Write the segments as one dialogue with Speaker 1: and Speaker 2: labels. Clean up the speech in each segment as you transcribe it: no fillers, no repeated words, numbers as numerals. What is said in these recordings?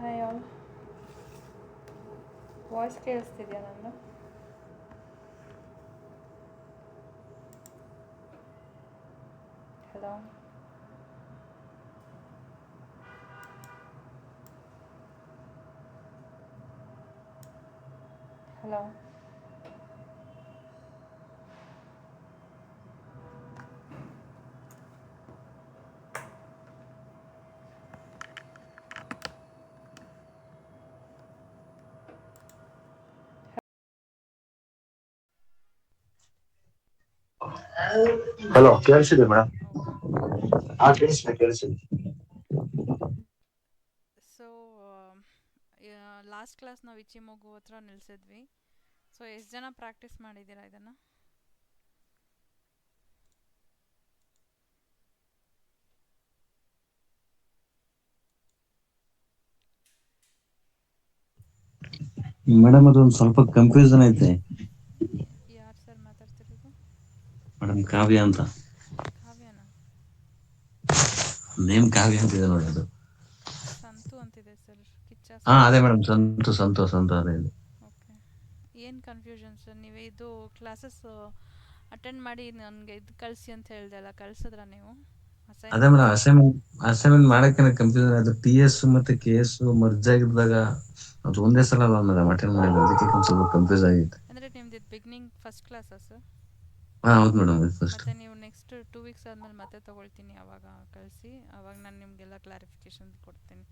Speaker 1: Hi all. Voice ಕೇಳಿಸ್ತಿದೆಯಾ ನಂದು? Hello. Hello.
Speaker 2: Hello, ಕೇಳಿಸಿದೆ ಮೇಡಮ್.
Speaker 1: ಓಕೆ.
Speaker 2: ಕೇಳಿಸಿದೆ.
Speaker 1: ಸೊ ಲಾಸ್ಟ್ ಕ್ಲಾಸ್ ನಾವು ಇಚಿಮೋಗು ಹತ್ರ ನಿಲ್ಲಿಸಿದ್ವಿ. ಸೊ ಎಷ್ಟು ಜನ ಪ್ರಾಕ್ಟೀಸ್ ಮಾಡಿದ್ದೀರಾ ಇದನ್ನು?
Speaker 2: ಮೇಡಮ್ ಅದೊಂದು ಸ್ವಲ್ಪ ಕನ್ಫ್ಯೂಷನ್ ಐತೆ.
Speaker 1: ಯಾರು ಸರ್ ಮಾತಾಡ್ತಿರೋದು?
Speaker 2: ಮೇಡಮ್ ಕಾವ್ಯ ಅಂತ.
Speaker 1: ಕಾವ್ಯನಾ?
Speaker 2: ನೇಮ್ ಕಾವ್ಯ ಅಂತಿದೆ ನೋಡಿ ಅದು.
Speaker 1: ಸಂತು ಅಂತಿದೆ ಸರ್. ಕಿಚ್ಚ
Speaker 2: ಹಾ ಅದೇ
Speaker 1: ಸಂತು.
Speaker 2: ಮೇಡಮ್, ಸಂತು ಅದೇ ಇದೆ.
Speaker 1: ಓಕೆ. ಏನು ಕನ್ಫ್ಯೂಷನ್ ಸರ್? ನೀವು ಇದು ಕ್ಲಾಸಸ್ ಅಟೆಂಡ್ ಮಾಡಿ ನನಗೆ ಇದು ಕಳಿಸಿ ಅಂತ ಹೇಳ್ದಲ್ಲ, ಕಳಿಸಿದ್ರಾ ನೀವು
Speaker 2: ಅದೇ ಮೇಡಮ್,
Speaker 1: ಅಸೈನ್ಮೆಂಟ್ಸು?
Speaker 2: ಅಸೈನ್ಮೆಂಟ್ ಮಾಡಕ್ಕೆ ಕನ್ಫ್ಯೂಷನ್ ಆಯ್ತು. TS ಮತ್ತೆ KS ಮರ್ಜ್ ಆಗಿದ್ದಾಗ ಅದು ಒಂದೇ ಸಲ ಅಲ್ಲ ಮೇಡಮ್ ಅಟೆಂಡ್ ಮಾಡಿದ್ದು, ಅದಕ್ಕೆ ಸ್ವಲ್ಪ ಕನ್ಫ್ಯೂಸ್ ಆಗಿತ್ತು.
Speaker 1: ಅಂದರೆ ನಿಮ್ದು ಇದು ಬಿಗ್ನಿಂಗ್ ಫಸ್ಟ್ ಕ್ಲಾಸಾ ಸರ್?
Speaker 2: ಹಾ ಹೌದು ಮೇಡಮ್, ಫಸ್ಟ್.
Speaker 1: ಮತ್ತು ನೀವು ನೆಕ್ಸ್ಟ್ 2 ವೀಕ್ಸ್ ಆದಮೇಲೆ ಮತ್ತೆ ತೊಗೊಳ್ತೀನಿ, ಆವಾಗ ಕಳಿಸಿ. ಆವಾಗ ನಾನು ನಿಮಗೆಲ್ಲ ಕ್ಲಾರಿಫಿಕೇಷನ್ ಕೊಡ್ತೀನಿ.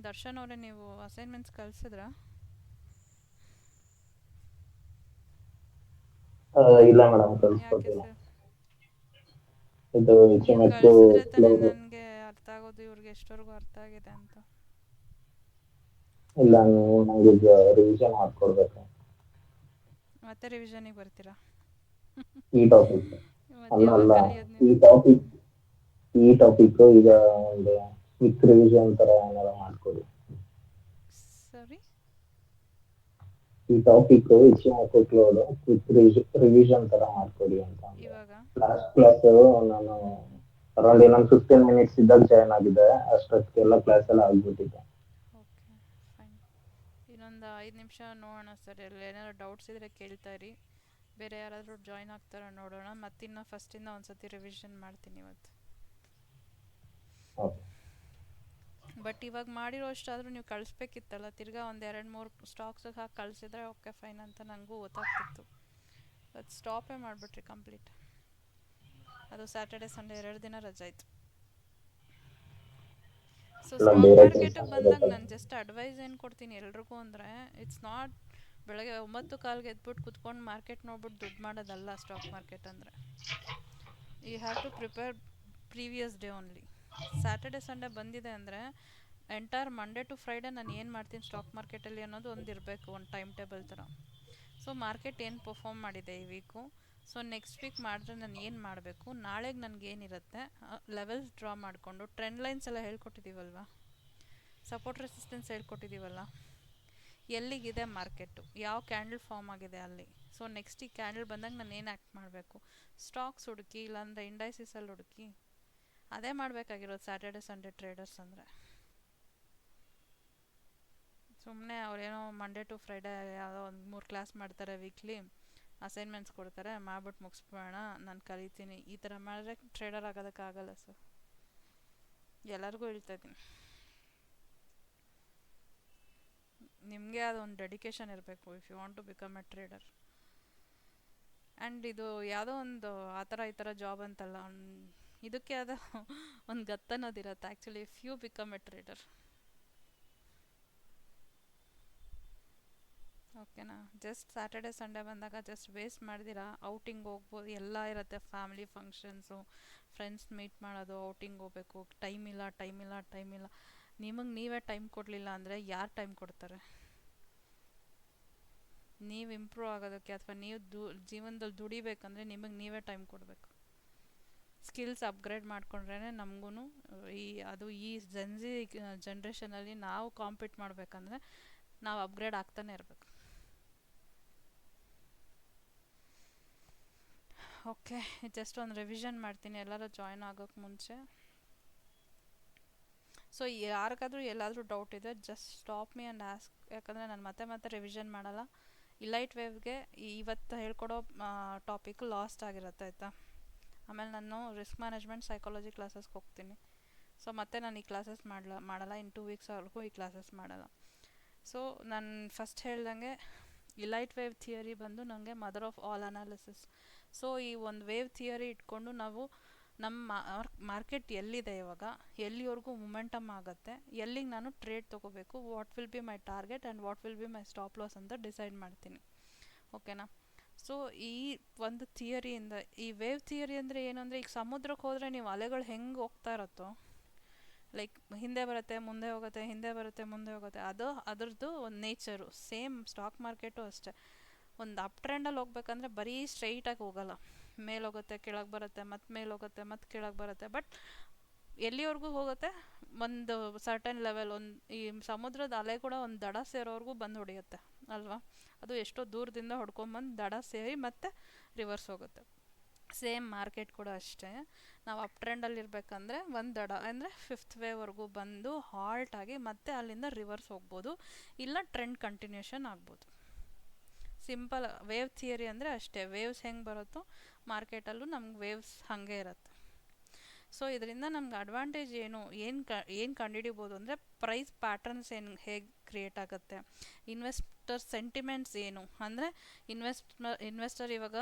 Speaker 1: ದರ್ಶನ್ ಅವರೇ, ನೀವು ಅಸೈನ್ಮೆಂಟ್ಸ್ ಕಳಿಸಿದ್ರಾ?
Speaker 2: ಇಲ್ಲ ಮೇಡಮ್,
Speaker 1: ಯಾಕೆ
Speaker 2: ಕಳ್ಸ್ಕೊಟ್ಟಿಲ್ಲ.
Speaker 1: ಸರ್?
Speaker 2: ಇದು
Speaker 1: ನೀವು
Speaker 2: ಚಿಮೆಕ್ಕು
Speaker 1: ಕಳಿಸಿದ್ರೆ ತಾನೇ
Speaker 2: ಕ್ಲೋಸ್.
Speaker 1: ನನಗೆ ಅರ್ಥ ಆಗೋದು, ಇವ್ರಿಗೆ ಎಷ್ಟವರೆಗೂ ಅರ್ಥ ಆಗಿದೆ ಅಂತ.
Speaker 2: ಇಲ್ಲ, ನೀವು ನಂಗೆ ರಿವಿಷನ್ ಮಾಡ್ಕೊಡ್ಬೇಕು
Speaker 1: ಮತ್ತೆ ರಿವಿಷನಿಗೆ ಬರ್ತೀರಾ?
Speaker 2: ಈ ಟಾಪಿಕ್.
Speaker 1: ಮತ್ತು
Speaker 2: ಅಲ್ಲ
Speaker 1: ಯಾವಾಗ
Speaker 2: ಅಲ್ಲ,
Speaker 1: ಕಲಿಯೋದು
Speaker 2: ಈ
Speaker 1: ನೀವು?
Speaker 2: ಟಾಪಿಕ್ ಈ ಟಾಪಿಕ್ ಈಗ ಒಂದು ಕ್ವಿಕ್ ರಿವಿಷನ್ ತರ ಏನಾರ ಮಾಡ್ಕೊಡಿ.
Speaker 1: ಸರಿ.
Speaker 2: ಈ ಟಾಪಿಕ್ ಇಚ್ಚಿಮೋಕು ಕ್ಲೋಡ್ ಕ್ವಿಕ್ ರಿವಿಷನ್ ತರ ಮಾಡ್ಕೊಡಿ ಅಂತ ಅಂದ್ರೆ.
Speaker 1: ಇವಾಗ
Speaker 2: ಲಾಸ್ಟ್ ಕ್ಲಾಸ್ ನಾನು ಅರೌಂಡ್ ಇನ್ನೊಂದು 15 ಮಿನಿಟ್ಸ್ ಇದ್ದಾಗ ಜಾಯ್ನ್ ಆಗಿದೆ. ಅಷ್ಟೊತ್ತಿಗೆಲ್ಲ ಕ್ಲಾಸ್ ಎಲ್ಲ ಆಗ್ಬಿಟ್ಟಿದೆ.
Speaker 1: Okay, fine. ಇನ್ನೊಂದು 5 ನಿಮಿಷ ನೋಡೋಣ ಸರ್. ಎಲ್ಲ ಏನಾದ್ರು ಡೌಟ್ಸ್ ಇದ್ದರೆ ಕೇಳ್ತಾ ಇರಿ. ಬೇರೆ ಯಾರಾದರೂ ಜಾಯ್ನ್ ಆಗ್ತಾರೋ ನೋಡೋಣ. ಮತ್ತಿನ್ನು ಫಸ್ಟಿಂದ ಒಂದು ಸತಿ ರಿವಿಷನ್ ಮಾಡ್ತೀನಿ ಇವತ್ತು.
Speaker 2: ಓಕೆ.
Speaker 1: ಬಟ್ ಇವಾಗ ಮಾಡಿರೋ ಅಷ್ಟಾದರೂ ನೀವು ಕಳಿಸ್ಬೇಕಿತ್ತಲ್ಲ. ತಿರ್ಗಾ ಒಂದು 2-3 ಸ್ಟಾಕ್ಸಿಗೆ ಹಾಕಿ ಕಳಿಸಿದ್ರೆ ಓಕೆ ಫೈನ್ ಅಂತ ನನಗೂ ಗೊತ್ತಾಗ್ತಿತ್ತು. ಅದು ಸ್ಟಾಪೇ ಮಾಡಿಬಿಟ್ರಿ ಕಂಪ್ಲೀಟ್. ಅದು ಸ್ಯಾಟರ್ಡೆ ಸಂಡೇ 2 ದಿನ ರಜೆ ಇತ್ತು. ಸೊ
Speaker 2: ಎಲ್ಲ
Speaker 1: ಸ್ಟಾಕ್
Speaker 2: ಬೇರೆ ಕೆಲಸ
Speaker 1: ಮಾರ್ಕೆಟಿಗೆ ಬಂದಾಗ
Speaker 2: ಇರುತ್ತೆ.
Speaker 1: ನಾನು ಜಸ್ಟ್ ಅಡ್ವೈಸ್ ಏನು ಕೊಡ್ತೀನಿ ಎಲ್ರಿಗೂ ಅಂದರೆ, ಇಟ್ಸ್ ನಾಟ್ ಬೆಳಗ್ಗೆ 9 ಕಾಲ್ಗೆ ಎದ್ಬಿಟ್ಟು ಕುತ್ಕೊಂಡು ಮಾರ್ಕೆಟ್ ನೋಡ್ಬಿಟ್ಟು ದುಡ್ಡು ಮಾಡೋದಲ್ಲ ಸ್ಟಾಕ್ ಮಾರ್ಕೆಟ್ ಅಂದರೆ. You have to prepare previous day only. Saturday Sunday ಬಂದಿದೆ ಅಂದರೆ ಎಂಟೈರ್ ಮಂಡೇ ಟು ಫ್ರೈಡೇ ನಾನು ಏನು ಮಾಡ್ತೀನಿ ಸ್ಟಾಕ್ ಮಾರ್ಕೆಟಲ್ಲಿ ಅನ್ನೋದು ಒಂದು ಇರಬೇಕು, ಒಂದು ಟೈಮ್ ಟೇಬಲ್ ಥರ. ಸೊ ಮಾರ್ಕೆಟ್ ಏನು ಪರ್ಫಾರ್ಮ್ ಮಾಡಿದೆ ಈ ವೀಕು, ಸೊ ನೆಕ್ಸ್ಟ್ ವೀಕ್ ಮಾಡಿದ್ರೆ ನಾನು ಏನು ಮಾಡಬೇಕು, ನಾಳೆಗೆ ನನಗೇನಿರುತ್ತೆ ಲೆವೆಲ್ಸ್ ಡ್ರಾ ಮಾಡಿಕೊಂಡು, ಟ್ರೆಂಡ್ ಲೈನ್ಸ್ ಎಲ್ಲ ಹೇಳ್ಕೊಟ್ಟಿದ್ದೀವಲ್ವ, ಸಪೋರ್ಟ್ ರೆಸಿಸ್ಟೆನ್ಸ್ ಹೇಳ್ಕೊಟ್ಟಿದ್ದೀವಲ್ಲ, ಎಲ್ಲಿಗಿದೆ ಮಾರ್ಕೆಟು, ಯಾವ ಕ್ಯಾಂಡಲ್ ಫಾರ್ಮ್ ಆಗಿದೆ ಅಲ್ಲಿ. ಸೊ ನೆಕ್ಸ್ಟ್ ಈ ಕ್ಯಾಂಡಲ್ ಬಂದಾಗ ನಾನು ಏನು ಆ್ಯಕ್ಟ್ ಮಾಡಬೇಕು, ಸ್ಟಾಕ್ಸ್ ಹುಡುಕಿ, ಇಲ್ಲಾಂದರೆ ಇಂಡೈಸಿಸಲ್ಲಿ ಹುಡುಕಿ. ಅದೇ ಮಾಡಬೇಕಾಗಿರೋದು ಸ್ಯಾಟರ್ಡೆ ಸಂಡೇ ಟ್ರೇಡರ್ಸ್ ಅಂದರೆ. ಸುಮ್ಮನೆ ಅವ್ರೇನೋ ಮಂಡೇ ಟು ಫ್ರೈಡೇ ಯಾವುದೋ ಒಂದು 3 ಕ್ಲಾಸ್ ಮಾಡ್ತಾರೆ ವೀಕ್ಲಿ, ಅಸೈನ್ಮೆಂಟ್ಸ್ ಕೊಡ್ತಾರೆ, ಮಾಡ್ಬಿಟ್ಟು ಮುಗಿಸ್ಬಿಡೋಣ, ನಾನು ಕಲಿತೀನಿ, ಈ ಥರ ಮಾಡಿದ್ರೆ ಟ್ರೇಡರ್ ಆಗೋದಕ್ಕಾಗಲ್ಲ ಸರ್. ಎಲ್ಲರಿಗೂ ಹೇಳ್ತಾ ಇದ್ದೀನಿ, ನಿಮಗೆ ಅದೊಂದು ಡೆಡಿಕೇಶನ್ ಇರಬೇಕು if you want to become a trader. And ಇದು ಯಾವುದೋ ಒಂದು ಆ ಥರ ಈ ಥರ ಜಾಬ್ ಅಂತಲ್ಲ, ಇದಕ್ಕೆ ಯಾವುದೋ ಒಂದು ಗತ್ತನ್ನೋದಿರುತ್ತೆ actually if you become a trader. ಓಕೆನಾ? ಜಸ್ಟ್ ಸ್ಯಾಟರ್ಡೆ ಸಂಡೇ ಬಂದಾಗ ಜಸ್ಟ್ ವೇಸ್ಟ್ ಮಾಡಿದಿರಾ, ಔಟಿಂಗ್ ಹೋಗ್ಬೋದು, ಎಲ್ಲ ಇರುತ್ತೆ, ಫ್ಯಾಮಿಲಿ ಫಂಕ್ಷನ್ಸು, ಫ್ರೆಂಡ್ಸ್ ಮೀಟ್ ಮಾಡೋದು, ಔಟಿಂಗ್ ಹೋಗ್ಬೇಕು, ಟೈಮ್ ಇಲ್ಲ. ನಿಮಗೆ ನೀವೇ ಟೈಮ್ ಕೊಡಲಿಲ್ಲ ಅಂದರೆ ಯಾರು ಟೈಮ್ ಕೊಡ್ತಾರೆ? ನೀವು ಇಂಪ್ರೂವ್ ಆಗೋದಕ್ಕೆ ಅಥವಾ ನೀವು ಜೀವನದಲ್ಲಿ ದುಡಿಬೇಕಂದ್ರೆ ನಿಮಗೆ ನೀವೇ ಟೈಮ್ ಕೊಡಬೇಕು. ಸ್ಕಿಲ್ಸ್ ಅಪ್ಗ್ರೇಡ್ ಮಾಡ್ಕೊಂಡ್ರೇ ನಮಗೂ ಈ ಜನ್ರೇಷನಲ್ಲಿ ನಾವು ಕಾಂಪೀಟ್ ಮಾಡಬೇಕಂದ್ರೆ ನಾವು ಅಪ್ಗ್ರೇಡ್ ಆಗ್ತಾನೆ ಇರಬೇಕು. ಓಕೆ, ಜಸ್ಟ್ ಒಂದು ರಿವಿಷನ್ ಮಾಡ್ತೀನಿ ಎಲ್ಲರೂ ಜಾಯ್ನ್ ಆಗೋಕ್ಕೆ ಮುಂಚೆ. ಸೊ ಯಾರಿಗಾದ್ರೂ ಎಲ್ಲಾದರೂ ಡೌಟ್ ಇದೆ just stop me and ask, ಯಾಕಂದರೆ ನಾನು ಮತ್ತೆ ಮತ್ತೆ ರಿವಿಷನ್ ಮಾಡಲ್ಲ. ಇಲೈಟ್ ವೇವ್ಗೆ ಇವತ್ತು ಹೇಳ್ಕೊಡೋ ಟಾಪಿಕ್ ಲಾಸ್ಟ್ ಆಗಿರುತ್ತೆ ಆಯಿತಾ. ಆಮೇಲೆ ನಾನು ರಿಸ್ಕ್ ಮ್ಯಾನೇಜ್ಮೆಂಟ್ ಸೈಕಾಲಜಿ ಕ್ಲಾಸಸ್ಗೆ ಹೋಗ್ತೀನಿ. ಸೊ ಮತ್ತೆ ನಾನು ಈ ಕ್ಲಾಸಸ್ ಮಾಡಲ್ಲ ಇನ್ 2 ವೀಕ್ಸ್ವರೆಗೂ ಈ ಕ್ಲಾಸಸ್ ಮಾಡಲ್ಲ. ಸೊ ನಾನು ಫಸ್ಟ್ ಹೇಳ್ದಂಗೆ ಇಲೈಟ್ ವೇವ್ ಥಿಯರಿ ಬಂದು ನನಗೆ mother of all analysis. So ಈ ಒಂದು ವೇವ್ ಥಿಯರಿ ಇಟ್ಕೊಂಡು ನಾವು ನಮ್ಮ ಮಾರ್ಕೆಟ್ ಎಲ್ಲಿದೆ ಇವಾಗ, ಎಲ್ಲಿವರೆಗೂ ಮೊಮೆಂಟಮ್ ಆಗುತ್ತೆ, ಎಲ್ಲಿಗೆ ನಾನು ಟ್ರೇಡ್ ತೊಗೋಬೇಕು, what will be my target and what will be my stop loss ಅಂತ ಡಿಸೈಡ್ ಮಾಡ್ತೀನಿ. ಓಕೆನಾ. ಸೊ ಈ ಒಂದು ಥಿಯರಿಯಿಂದ, ಈ ವೇವ್ ಥಿಯರಿ ಅಂದರೆ ಏನು ಅಂದರೆ, ಈಗ ಸಮುದ್ರಕ್ಕೆ ಹೋದರೆ ನೀವು ಅಲೆಗಳು ಹೆಂಗೆ ಹೋಗ್ತಾ ಇರುತ್ತೋ, ಲೈಕ್ ಹಿಂದೆ ಬರುತ್ತೆ ಮುಂದೆ ಹೋಗುತ್ತೆ, ಹಿಂದೆ ಬರುತ್ತೆ ಮುಂದೆ ಹೋಗುತ್ತೆ, ಅದು ಅದ್ರದ್ದು ಒಂದು ನೇಚರು. ಸೇಮ್ ಸ್ಟಾಕ್ ಮಾರ್ಕೆಟು ಅಷ್ಟೇ. ಒಂದು ಅಪ್ ಟ್ರೆಂಡಲ್ಲಿ ಹೋಗ್ಬೇಕಂದ್ರೆ ಬರೀ ಸ್ಟ್ರೈಟಾಗಿ ಹೋಗಲ್ಲ, ಮೇಲೆ ಹೋಗುತ್ತೆ ಕೆಳಗೆ ಬರುತ್ತೆ, ಮತ್ತು ಮೇಲೆ ಹೋಗುತ್ತೆ ಮತ್ತು ಕೆಳಗೆ ಬರುತ್ತೆ. ಬಟ್ ಎಲ್ಲಿವರೆಗೂ ಹೋಗುತ್ತೆ, ಒಂದು ಸರ್ಟನ್ ಲೆವೆಲ್, ಒಂದು ಈ ಸಮುದ್ರದ ಅಲೆ ಕೂಡ ಒಂದು ದಡ ಸೇರೋವರೆಗೂ ಬಂದು ಹೊಡೆಯುತ್ತೆ ಅಲ್ವಾ. ಅದು ಎಷ್ಟೋ ದೂರದಿಂದ ಹೊಡ್ಕೊಂಬಂದು ದಡ ಸೇರಿ ಮತ್ತೆ ರಿವರ್ಸ್ ಹೋಗುತ್ತೆ. ಸೇಮ್ ಮಾರ್ಕೆಟ್ ಕೂಡ ಅಷ್ಟೇ. ನಾವು ಅಪ್ ಟ್ರೆಂಡಲ್ಲಿ ಇರಬೇಕಂದ್ರೆ ಒಂದು ದಡ ಅಂದರೆ 5th ವೇವ್ವರೆಗೂ ಬಂದು ಹಾಲ್ಟ್ ಆಗಿ ಮತ್ತೆ ಅಲ್ಲಿಂದ ರಿವರ್ಸ್ ಹೋಗ್ಬೋದು, ಇಲ್ಲ ಟ್ರೆಂಡ್ ಕಂಟಿನ್ಯೂಷನ್ ಆಗ್ಬೋದು. ಸಿಂಪಲ್ ವೇವ್ ಥಿಯರಿ ಅಂದರೆ ಅಷ್ಟೇ. ವೇವ್ಸ್ ಹೆಂಗೆ ಬರುತ್ತೋ ಮಾರ್ಕೆಟಲ್ಲೂ ನಮ್ಗೆ ವೇವ್ಸ್ ಹಾಗೆ ಇರುತ್ತೆ. ಸೊ ಇದರಿಂದ ನಮ್ಗೆ ಅಡ್ವಾಂಟೇಜ್ ಏನು ಕಂಡುಹಿಡಿಬೋದು ಅಂದರೆ, ಪ್ರೈಸ್ ಪ್ಯಾಟ್ರನ್ಸ್ ಹೇಗೆ ಕ್ರಿಯೇಟ್ ಆಗುತ್ತೆ, ಇನ್ವೆಸ್ಟರ್ ಸೆಂಟಿಮೆಂಟ್ಸ್ ಏನು ಅಂದರೆ, ಇನ್ವೆಸ್ಟರ್ ಇವಾಗ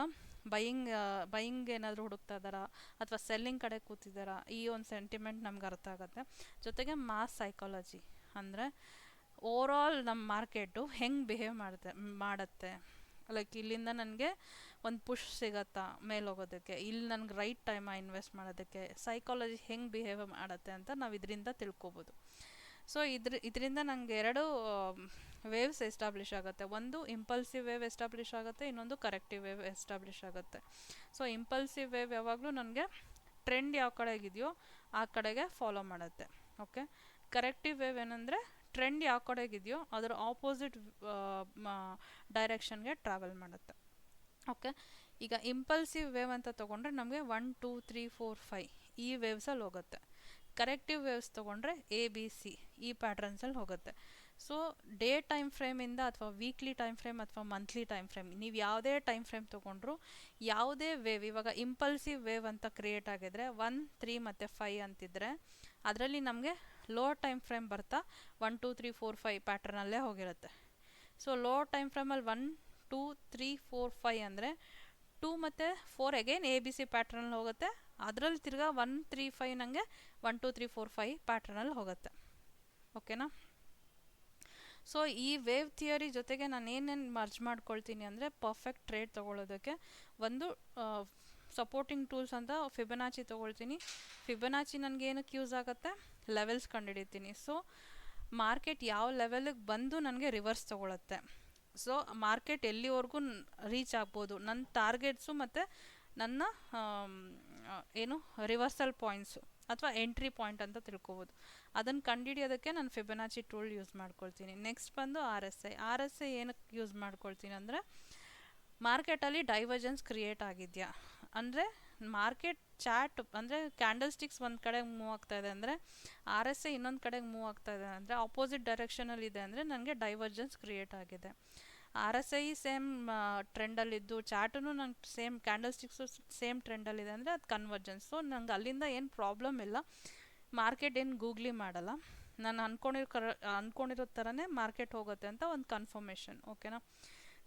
Speaker 1: ಬೈಯಿಂಗ್ ಏನಾದರೂ ಹುಡುಕ್ತಾ ಇದ್ದಾರಾ ಅಥವಾ ಸೆಲ್ಲಿಂಗ್ ಕಡೆ ಕೂತಿದ್ದಾರಾ, ಈ ಒಂದು ಸೆಂಟಿಮೆಂಟ್ ನಮ್ಗೆ ಅರ್ಥ ಆಗುತ್ತೆ. ಜೊತೆಗೆ ಮಾಸ್ ಸೈಕಾಲಜಿ ಅಂದರೆ ಓವರಾಲ್ ನಮ್ಮ ಮಾರ್ಕೆಟು ಹೆಂಗೆ ಬಿಹೇವ್ ಮಾಡುತ್ತೆ. ಲೈಕ್ ಇಲ್ಲಿಂದ ನನಗೆ ಒಂದು ಪುಷ್ ಸಿಗತ್ತಾ ಮೇಲೆ ಹೋಗೋದಕ್ಕೆ, ಇಲ್ಲಿ ನನಗೆ ರೈಟ್ ಟೈಮಾ ಇನ್ವೆಸ್ಟ್ ಮಾಡೋದಕ್ಕೆ, ಸೈಕಾಲಜಿ ಹೆಂಗೆ ಬಿಹೇವ್ ಮಾಡುತ್ತೆ ಅಂತ ನಾವು ಇದರಿಂದ ತಿಳ್ಕೊಬೋದು. ಸೊ ಇದರಿಂದ ನನಗೆ 2 ವೇವ್ಸ್ ಎಸ್ಟಾಬ್ಲಿಷ್ ಆಗುತ್ತೆ. ಒಂದು ಇಂಪಲ್ಸಿವ್ ವೇವ್ ಎಸ್ಟಾಬ್ಲಿಷ್ ಆಗುತ್ತೆ, ಇನ್ನೊಂದು ಕರೆಕ್ಟಿವ್ ವೇವ್ ಎಸ್ಟಾಬ್ಲಿಷ್ ಆಗುತ್ತೆ. ಸೊ ಇಂಪಲ್ಸಿವ್ ವೇವ್ ಯಾವಾಗಲೂ ನನಗೆ ಟ್ರೆಂಡ್ ಯಾವ ಕಡೆಗಿದೆಯೋ ಆ ಕಡೆಗೆ ಫಾಲೋ ಮಾಡುತ್ತೆ. ಓಕೆ. ಕರೆಕ್ಟಿವ್ ವೇವ್ ಏನಂದರೆ, ಟ್ರೆಂಡ್ ಯಾವ ಕಡೆಗಿದೆಯೋ ಅದರ ಆಪೋಸಿಟ್ ಡೈರೆಕ್ಷನ್ಗೆ ಟ್ರಾವೆಲ್ ಮಾಡುತ್ತೆ. ಓಕೆ. ಈಗ ಇಂಪಲ್ಸಿವ್ ವೇವ್ ಅಂತ ತೊಗೊಂಡ್ರೆ ನಮಗೆ 1 2 3 4 5 ಈ ವೇವ್ಸಲ್ಲಿ ಹೋಗುತ್ತೆ. ಕರೆಕ್ಟಿವ್ ವೇವ್ಸ್ ತೊಗೊಂಡ್ರೆ ABC ಈ ಪ್ಯಾಟ್ರನ್ಸಲ್ಲಿ ಹೋಗುತ್ತೆ. ಸೊ ಡೇ ಟೈಮ್ ಫ್ರೇಮಿಂದ ಅಥವಾ ವೀಕ್ಲಿ ಟೈಮ್ ಫ್ರೇಮ್ ಅಥವಾ ಮಂತ್ಲಿ ಟೈಮ್ ಫ್ರೇಮ್, ನೀವು ಯಾವುದೇ ಟೈಮ್ ಫ್ರೇಮ್ ತೊಗೊಂಡ್ರು ಯಾವುದೇ ವೇವ್, ಇವಾಗ ಇಂಪಲ್ಸಿವ್ ವೇವ್ ಅಂತ ಕ್ರಿಯೇಟ್ ಆಗಿದ್ರೆ 1 3 ಮತ್ತು 5 ಅಂತಿದ್ರೆ, ಅದರಲ್ಲಿ ನಮಗೆ ಲೋವರ್ ಟೈಮ್ ಫ್ರೇಮ್ ಬರ್ತಾ 1 2 3 4 5 ಪ್ಯಾಟ್ರನಲ್ಲೇ ಹೋಗಿರುತ್ತೆ. ಸೊ ಲೋವರ್ ಟೈಮ್ ಫ್ರೇಮಲ್ಲಿ 1 2 3 4 5 ಅಂದರೆ 2 ಮತ್ತು 4 ಅಗೇನ್ ABC ಪ್ಯಾಟ್ರನಲ್ಲಿ ಹೋಗುತ್ತೆ. ಅದರಲ್ಲಿ ತಿರ್ಗಾ 1 3 5 ನನಗೆ 1 2 3 4 5 ಪ್ಯಾಟ್ರನಲ್ಲಿ ಹೋಗುತ್ತೆ. ಓಕೆನಾ. ಸೊ ಈ ವೇವ್ ಥಿಯರಿ ಜೊತೆಗೆ ನಾನು ಏನೇನು ಮರ್ಜ್ ಮಾಡ್ಕೊಳ್ತೀನಿ ಅಂದರೆ, ಪರ್ಫೆಕ್ಟ್ ಟ್ರೇಡ್ ತೊಗೊಳ್ಳೋದಕ್ಕೆ ಒಂದು ಸಪೋರ್ಟಿಂಗ್ ಟೂಲ್ಸ್ ಅಂತ ಫಿಬೊನಾಚಿ ತೊಗೊಳ್ತೀನಿ. ಫಿಬೊನಾಚಿ ನನಗೆ ಏನಕ್ಕೆ ಯೂಸ್ ಆಗುತ್ತೆ, ಲೆವೆಲ್ಸ್ ಕಂಡುಹಿಡಿತೀನಿ. ಸೊ ಮಾರ್ಕೆಟ್ ಯಾವ ಲೆವೆಲಿಗೆ ಬಂದು ನನಗೆ ರಿವರ್ಸ್ ತೊಗೊಳುತ್ತೆ, ಸೊ ಮಾರ್ಕೆಟ್ ಎಲ್ಲಿವರೆಗೂ ರೀಚ್ ಆಗ್ಬೋದು, ನನ್ನ ಟಾರ್ಗೆಟ್ಸು ಮತ್ತು ನನ್ನ ಏನು ರಿವರ್ಸಲ್ ಪಾಯಿಂಟ್ಸು ಅಥವಾ ಎಂಟ್ರಿ ಪಾಯಿಂಟ್ ಅಂತ ತಿಳ್ಕೊಬೋದು. ಅದನ್ನು ಕಂಡುಹಿಡಿಯೋದಕ್ಕೆ ನಾನು ಫಿಬೊನಾಚಿ ಟೂಲ್ ಯೂಸ್ ಮಾಡ್ಕೊಳ್ತೀನಿ. ನೆಕ್ಸ್ಟ್ ಬಂದು RSI ಏನಕ್ಕೆ ಯೂಸ್ ಮಾಡ್ಕೊಳ್ತೀನಿ ಅಂದರೆ, ಮಾರ್ಕೆಟಲ್ಲಿ ಡೈವರ್ಜೆನ್ಸ್ ಕ್ರಿಯೇಟ್ ಆಗಿದೆಯಾ ಅಂದರೆ, ಮಾರ್ಕೆಟ್ ಚಾರ್ಟ್ ಅಂದರೆ ಕ್ಯಾಂಡಲ್ ಸ್ಟಿಕ್ಸ್ ಒಂದು ಕಡೆಗೆ ಮೂವ್ ಆಗ್ತಾ ಇದೆ ಅಂದರೆ, RSI ಇನ್ನೊಂದು ಕಡೆಗೆ ಮೂವ್ ಆಗ್ತಾ ಇದೆ ಅಂದರೆ, ಆಪೋಸಿಟ್ ಡೈರೆಕ್ಷನಲ್ಲಿ ಇದೆ ಅಂದರೆ ನನಗೆ ಡೈವರ್ಜೆನ್ಸ್ ಕ್ರಿಯೇಟ್ ಆಗಿದೆ. RSI ಸೇಮ್ ಟ್ರೆಂಡಲ್ಲಿದ್ದು ಚಾರ್ಟೂ ನಂಗೆ ಸೇಮ್ ಕ್ಯಾಂಡಲ್ ಸ್ಟಿಕ್ಸು ಸೇಮ್ ಟ್ರೆಂಡಲ್ಲಿದೆ ಅಂದರೆ ಅದು ಕನ್ವರ್ಜೆನ್ಸ್. ಸೊ ನಂಗೆ ಅಲ್ಲಿಂದ ಏನು ಪ್ರಾಬ್ಲಮ್ ಇಲ್ಲ, ಮಾರ್ಕೆಟ್ ಏನು ಗೂಗ್ಲಿ ಮಾಡಲ್ಲ, ನಾನು ಅಂದ್ಕೊಂಡಿರೋ ಥರನೇ ಮಾರ್ಕೆಟ್ ಹೋಗುತ್ತೆ ಅಂತ ಒಂದು ಕನ್ಫರ್ಮೇಷನ್. ಓಕೆನಾ.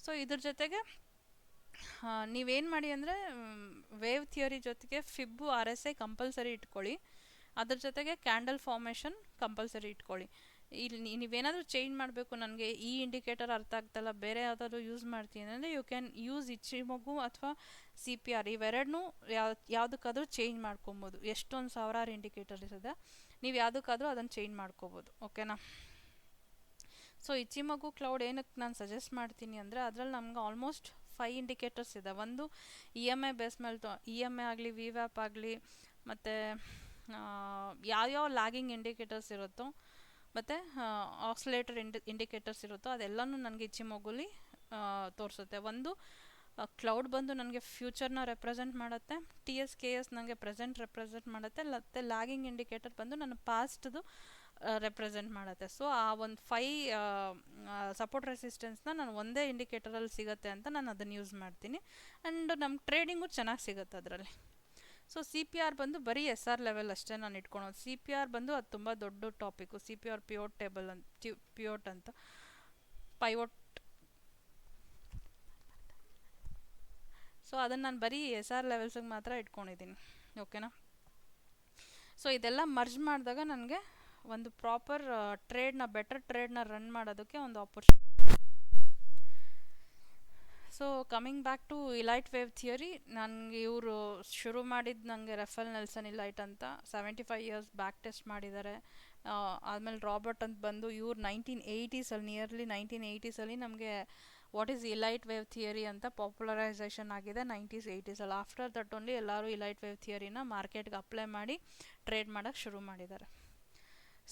Speaker 1: ಸೊ ಇದ್ರ ಜೊತೆಗೆ ನೀವೇನು ಮಾಡಿ ಅಂದರೆ, ವೇವ್ ಥಿಯರಿ ಜೊತೆಗೆ ಫಿಬ್ಬು RSI ಕಂಪಲ್ಸರಿ ಇಟ್ಕೊಳ್ಳಿ, ಅದ್ರ ಜೊತೆಗೆ ಕ್ಯಾಂಡಲ್ ಫಾರ್ಮೇಷನ್ ಕಂಪಲ್ಸರಿ ಇಟ್ಕೊಳ್ಳಿ. ಇಲ್ಲಿ ನೀವೇನಾದರೂ ಚೇಂಜ್ ಮಾಡಬೇಕು, ನನಗೆ ಈ ಇಂಡಿಕೇಟರ್ ಅರ್ಥ ಆಗ್ತಲ್ಲ, ಬೇರೆ ಯಾವುದಾದ್ರು ಯೂಸ್ ಮಾಡ್ತೀನಿ ಅಂದರೆ ಯು ಕ್ಯಾನ್ ಯೂಸ್ ಇಚಿಮೊಗು ಅಥವಾ CPR, ಇವೆರಡನ್ನೂ ಯಾವುದಕ್ಕಾದ್ರೂ ಚೇಂಜ್ ಮಾಡ್ಕೊಬೋದು. ಎಷ್ಟೊಂದು ಸಾವಿರಾರು ಇಂಡಿಕೇಟರ್ಸ್ ಇದೆ, ನೀವು ಯಾವುದಕ್ಕಾದ್ರೂ ಅದನ್ನು ಚೇಂಜ್ ಮಾಡ್ಕೋಬೋದು. ಓಕೆನಾ. ಸೊ ಇಚಿಮೊಗು ಕ್ಲೌಡ್ ಏನಕ್ಕೆ ನಾನು ಸಜೆಸ್ಟ್ ಮಾಡ್ತೀನಿ ಅಂದರೆ, ಅದರಲ್ಲಿ ನಮ್ಗೆ ಆಲ್ಮೋಸ್ಟ್ 5 ಇಂಡಿಕೇಟರ್ಸ್ ಇದೆ. ಒಂದು EMI ಬೇಸ್ ಮೇಲೆ EMI ಆಗಲಿ, VWAP ಆಗಲಿ, ಮತ್ತು ಯಾವ್ಯಾವ ಲ್ಯಾಗಿಂಗ್ ಇಂಡಿಕೇಟರ್ಸ್ ಇರುತ್ತೋ ಮತ್ತು ಆಕ್ಸಿಲೇಟರ್ ಇಂಡಿಕೇಟರ್ಸ್ ಇರುತ್ತೋ ಅದೆಲ್ಲನೂ ನನಗೆ ಇಚಿಮೊಗುಲಿ ತೋರಿಸುತ್ತೆ. ಒಂದು ಕ್ಲೌಡ್ ಬಂದು ನನಗೆ ಫ್ಯೂಚರ್ನ ರೆಪ್ರೆಸೆಂಟ್ ಮಾಡುತ್ತೆ, TSKS ನನಗೆ ಪ್ರೆಸೆಂಟ್ ರೆಪ್ರೆಸೆಂಟ್ ಮಾಡುತ್ತೆ, ಮತ್ತು ಲ್ಯಾಗಿಂಗ್ ಇಂಡಿಕೇಟರ್ ಬಂದು ನನ್ನ ಪಾಸ್ಟ್ದು ರೆಪ್ರೆಸೆಂಟ್ ಮಾಡುತ್ತೆ. ಸೊ ಆ ಒಂದು 5 ಸಪೋರ್ಟ್ ರೆಸಿಸ್ಟೆನ್ಸ್ನ ನಾನು ಒಂದೇ ಇಂಡಿಕೇಟರಲ್ಲಿ ಸಿಗುತ್ತೆ ಅಂತ ನಾನು ಅದನ್ನು ಯೂಸ್ ಮಾಡ್ತೀನಿ. ಆ್ಯಂಡ್ ನಮ್ಗೆ ಟ್ರೇಡಿಂಗು ಚೆನ್ನಾಗಿ ಸಿಗುತ್ತೆ ಅದರಲ್ಲಿ. ಸೊ ಸಿ ಪಿ ಆರ್ ಬಂದು ಬರೀ ಎಸ್ ಆರ್ ಲೆವೆಲ್ ಅಷ್ಟೇ ನಾನು ಇಟ್ಕೊಳೋದು. ಸಿ ಪಿ ಆರ್ ಬಂದು ಅದು ತುಂಬ ದೊಡ್ಡ topic. C P R pivot table ಅಂತ ಪಿವೋಟ್ ಅಂತ ಪೈವೋಟ್. ಸೊ ಅದನ್ನು ನಾನು ಬರೀ ಎಸ್ ಆರ್ ಲೆವೆಲ್ಸಿಗೆ ಮಾತ್ರ ಇಟ್ಕೊಂಡಿದ್ದೀನಿ. ಓಕೆನಾ. ಸೊ ಇದೆಲ್ಲ ಮರ್ಜ್ ಮಾಡಿದಾಗ ನನಗೆ ಒಂದು ಪ್ರಾಪರ್ ಬೆಟರ್ ಟ್ರೇಡ್ನ ರನ್ ಮಾಡೋದಕ್ಕೆ ಒಂದು opportunity. So coming back to Elliott wave theory, ನನಗೆ ಇವರು ಶುರು ಮಾಡಿದ್ದು ನನಗೆ ರಫೆಲ್ ನೆಲ್ಸನ್ ಇಲೈಟ್ ಅಂತ 75 ಇಯರ್ಸ್ ಬ್ಯಾಕ್ ಟೆಸ್ಟ್ ಮಾಡಿದ್ದಾರೆ. ಆದಮೇಲೆ ರಾಬರ್ಟ್ ಅಂತ ಬಂದು ಇವ್ರು 1980ಸಲ್ಲಿ ನಿಯರ್ಲಿ 1980ಸಲ್ಲಿ ನಮಗೆ what is elite wave theory ಅಂತ ಪಾಪ್ಯುಲರೈಸೇಷನ್ ಆಗಿದೆ 90s 80ಸಲ್ಲಿ. ಆಫ್ಟರ್ ದಟ್ ಓನ್ಲಿ ಎಲ್ಲರೂ ಇಲೈಟ್ ವೇವ್ ಥಿಯರಿನ ಮಾರ್ಕೆಟ್ಗೆ ಅಪ್ಲೈ ಮಾಡಿ ಟ್ರೇಡ್ ಮಾಡೋಕ್ಕೆ ಶುರು ಮಾಡಿದ್ದಾರೆ.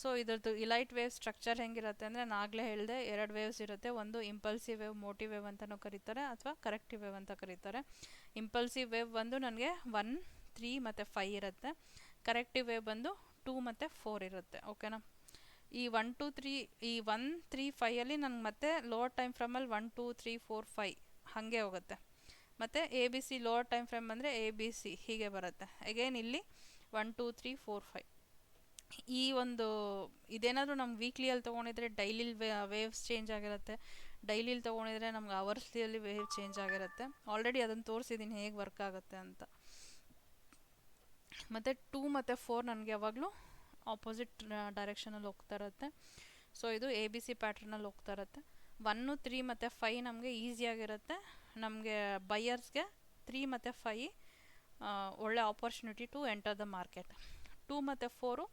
Speaker 1: ಸೊ ಇದ್ರದ್ದು ಇಲೈಟ್ ವೇವ್ ಸ್ಟ್ರಕ್ಚರ್ ಹೆಂಗಿರುತ್ತೆ ಅಂದರೆ, ನಾನು ಆಗಲೇ ಹೇಳಿದೆ 2 ವೇವ್ಸ್ ಇರುತ್ತೆ. ಒಂದು ಇಂಪಲ್ಸಿವ್ ವೇವ್, ಮೋಟಿವ್ ವೇವ್ ಅಂತಲೂ ಕರೀತಾರೆ, ಅಥವಾ ಕರೆಕ್ಟಿವ್ ವೇವ್ ಅಂತ ಕರೀತಾರೆ. ಇಂಪಲ್ಸಿವ್ ವೇವ್ ಬಂದು ನನಗೆ 1, 3 ಮತ್ತು 5 ಇರುತ್ತೆ. ಕರೆಕ್ಟಿವ್ ವೇವ್ ಬಂದು 2 ಮತ್ತು 4 ಇರುತ್ತೆ. ಓಕೆನಾ. ಈ 1, 2, 3 ಈ 1, 3, 5ಅಲ್ಲಿ ನನಗೆ ಮತ್ತೆ ಲೋವರ್ ಟೈಮ್ ಫ್ರೇಮಲ್ಲಿ 1, 2, 3, 4, 5 ಹಾಗೆ ಹೋಗುತ್ತೆ. ಮತ್ತು A B C lower time frame ಅಂದರೆ ಎ ಬಿ ಸಿ ಹೀಗೆ ಬರುತ್ತೆ. ಅಗೇನ್ ಇಲ್ಲಿ 1, 2, 3, 4, 5. ಈ ಒಂದು ಇದೇನಾದರೂ ನಮ್ಗೆ ವೀಕ್ಲಿಯಲ್ಲಿ ತೊಗೊಂಡಿದ್ರೆ ಡೈಲಿ ವೇವ್ಸ್ ಚೇಂಜ್ ಆಗಿರುತ್ತೆ. ಡೈಲಿಲಿ ತೊಗೊಂಡಿದ್ರೆ ನಮ್ಗೆ ಅವರ್ಸ್ಲಿಯಲ್ಲಿ ವೇವ್ ಚೇಂಜ್ ಆಗಿರುತ್ತೆ. ಆಲ್ರೆಡಿ ಅದನ್ನು ತೋರಿಸಿದ್ದೀನಿ ಹೇಗೆ ವರ್ಕ್ ಆಗುತ್ತೆ ಅಂತ. ಮತ್ತು 2 ಮತ್ತು 4 ನನಗೆ ಯಾವಾಗಲೂ ಆಪೋಸಿಟ್ ಡೈರೆಕ್ಷನಲ್ಲಿ ಹೋಗ್ತಾ ಇರುತ್ತೆ. ಸೊ ಇದು ಎ ಬಿ ಸಿ ಪ್ಯಾಟ್ರನಲ್ಲಿ ಹೋಗ್ತಾ ಇರುತ್ತೆ. 1, 3 ಮತ್ತು 5 ನಮಗೆ ಈಸಿಯಾಗಿರುತ್ತೆ. ನಮಗೆ ಬೈಯರ್ಸ್ಗೆ 3 ಮತ್ತು 5 ಒಳ್ಳೆ opportunity to enter the market. 2 ಮತ್ತು 4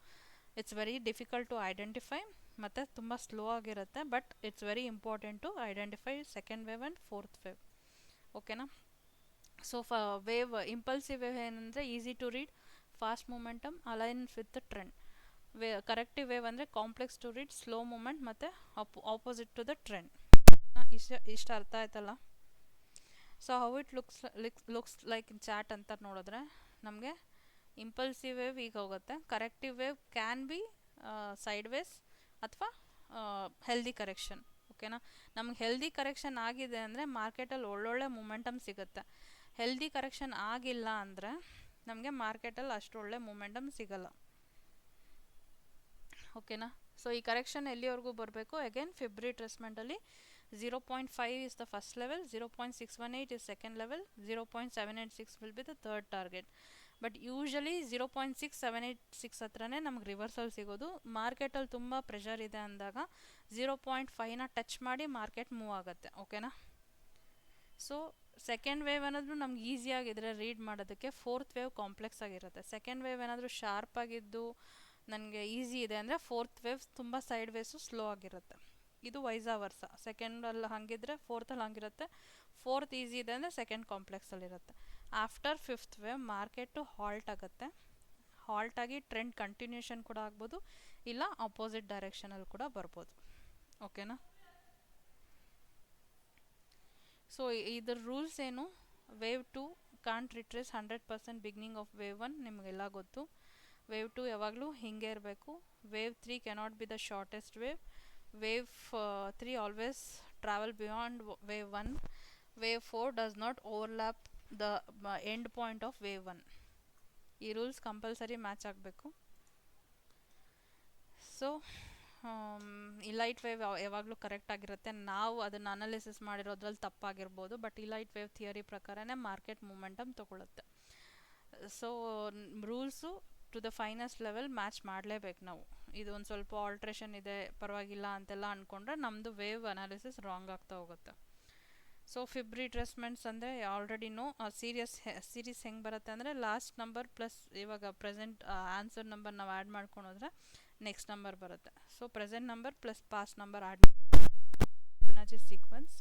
Speaker 1: it's very difficult to identify ಮತ್ತು ತುಂಬ ಸ್ಲೋ ಆಗಿರುತ್ತೆ. But it's very important to identify second wave and fourth wave. ಓಕೆನಾ. ಸೊ ವೇವ್ ಇಂಪಲ್ಸಿವ್ ವೇವ್ ಏನಂದರೆ easy to read, fast momentum, align with the trend. Corrective wave ಅಂದರೆ complex to read, slow moment ಮತ್ತು opposite to the trend. ಇಷ್ಟು ಅರ್ಥ ಆಯ್ತಲ್ಲ. So how it looks like in chart ಅಂತ ನೋಡಿದ್ರೆ ನಮಗೆ impulsive wave ಈಗ ಹೋಗುತ್ತೆ. Corrective wave can be sideways ಅಥವಾ ಹೆಲ್ದಿ ಕರೆಕ್ಷನ್. ಓಕೆನಾ. ನಮ್ಗೆ ಹೆಲ್ದಿ ಕರೆಕ್ಷನ್ ಆಗಿದೆ ಅಂದರೆ ಮಾರ್ಕೆಟಲ್ಲಿ ಒಳ್ಳೊಳ್ಳೆ ಮೂಮೆಂಟಮ್ ಸಿಗುತ್ತೆ. ಹೆಲ್ದಿ ಕರೆಕ್ಷನ್ ಆಗಿಲ್ಲ ಅಂದರೆ ನಮಗೆ ಮಾರ್ಕೆಟಲ್ಲಿ ಅಷ್ಟು ಒಳ್ಳೆ ಮೂಮೆಂಟಮ್ ಸಿಗಲ್ಲ. ಓಕೆನಾ. ಸೊ ಈ ಕರೆಕ್ಷನ್ ಎಲ್ಲಿವರೆಗೂ ಬರಬೇಕು? ಅಗೇನ್ ಫಿಬ್ ರಿಟ್ರೇಸ್ಮೆಂಟಲ್ಲಿ 0.5 is the first level, 0.618 is second level, 0.786 will be the third target. But usually 0.6786 ಹತ್ರನೇ ನಮ್ಗೆ ರಿವರ್ಸಲ್ ಸಿಗೋದು. ಮಾರ್ಕೆಟಲ್ಲಿ ತುಂಬ ಪ್ರೆಷರ್ ಇದೆ ಅಂದಾಗ 0.5ನ ಟಚ್ ಮಾಡಿ ಮಾರ್ಕೆಟ್ ಮೂವ್ ಆಗುತ್ತೆ. ಓಕೆನಾ. ಸೊ ಸೆಕೆಂಡ್ ವೇವ್ ಏನಾದರೂ ನಮ್ಗೆ ಈಸಿಯಾಗಿದ್ದರೆ ರೀಡ್ ಮಾಡೋದಕ್ಕೆ, ಫೋರ್ತ್ ವೇವ್ ಕಾಂಪ್ಲೆಕ್ಸ್ ಆಗಿರುತ್ತೆ. ಸೆಕೆಂಡ್ ವೇವ್ ಏನಾದರೂ ಶಾರ್ಪ್ ಆಗಿದ್ದು ನನಗೆ ಈಸಿ ಇದೆ ಅಂದರೆ ಫೋರ್ತ್ ವೇವ್ ತುಂಬ ಸೈಡ್ ವೇಸು ಸ್ಲೋ ಆಗಿರುತ್ತೆ. ಇದು ವೈಸಾ ವರ್ಸ. ಸೆಕೆಂಡಲ್ಲಿ ಹಾಗಿದ್ರೆ ಫೋರ್ತಲ್ಲಿ ಹಾಗಿರುತ್ತೆ. ಫೋರ್ತ್ ಈಸಿ ಇದೆ ಅಂದರೆ ಸೆಕೆಂಡ್ ಕಾಂಪ್ಲೆಕ್ಸಲ್ಲಿರುತ್ತೆ. After fifth wave market halt ಆಗುತ್ತೆ. ಹಾಲ್ಟ್ ಆಗಿ ಟ್ರೆಂಡ್ ಕಂಟಿನ್ಯೂಷನ್ ಕೂಡ ಆಗ್ಬೋದು, ಇಲ್ಲ ಅಪೋಸಿಟ್ ಡೈರೆಕ್ಷನಲ್ಲಿ ಕೂಡ ಬರ್ಬೋದು. ಓಕೆನಾ. ಸೊ ಇದರ ರೂಲ್ಸ್ ಏನು? Wave 2 can't retrace 100% beginning of wave 1 ನಿಮಗೆಲ್ಲ ಗೊತ್ತು. ವೇವ್ 2 ಯಾವಾಗಲೂ ಹಿಂಗೆ ಇರಬೇಕು. Wave 3 cannot be the shortest wave. Wave 3 always travel beyond wave 1. Wave 4 does not overlap the end point of wave 1. ಈ ರೂಲ್ಸ್ ಕಂಪಲ್ಸರಿ ಮ್ಯಾಚ್ ಆಗಬೇಕು. So Elliott wave ಯಾವಾಗಲೂ correct ಆಗಿರುತ್ತೆ. ನಾವು ಅದನ್ನು ಅನಾಲಿಸಿಸ್ ಮಾಡಿರೋದ್ರಲ್ಲಿ ತಪ್ಪಾಗಿರ್ಬೋದು, ಬಟ್ ಇಲೈಟ್ ವೇವ್ ಥಿಯರಿ ಪ್ರಕಾರನೇ market momentum ತೊಗೊಳುತ್ತೆ. So rules to the finest level match ಮಾಡಲೇಬೇಕು ನಾವು. ಇದು ಒಂದು ಸ್ವಲ್ಪ ಆಲ್ಟ್ರೇಷನ್ ಇದೆ ಪರವಾಗಿಲ್ಲ ಅಂತೆಲ್ಲ ಅಂದ್ಕೊಂಡ್ರೆ ನಮ್ಮದು ವೇವ್ ಅನಾಲಿಸಿಸ್ ರಾಂಗ್ ಆಗ್ತಾ ಹೋಗುತ್ತೆ. ಸೊ ಫಿಬ್ ರಿಟ್ರೇಸ್ಮೆಂಟ್ಸ್ ಅಂದರೆ ಆಲ್ರೆಡಿ ನೋ. ಸೀರೀಸ್ ಹೆಂಗೆ ಬರುತ್ತೆ ಅಂದರೆ ಲಾಸ್ಟ್ ನಂಬರ್ ಪ್ಲಸ್ ಇವಾಗ ಪ್ರೆಸೆಂಟ್ ಆನ್ಸರ್ ನಂಬರ್ ನಾವು ಆ್ಯಡ್ ಮಾಡ್ಕೊಂಡೋದ್ರೆ ನೆಕ್ಸ್ಟ್ ನಂಬರ್ ಬರುತ್ತೆ. So present number plus past number add Fibonacci sequence.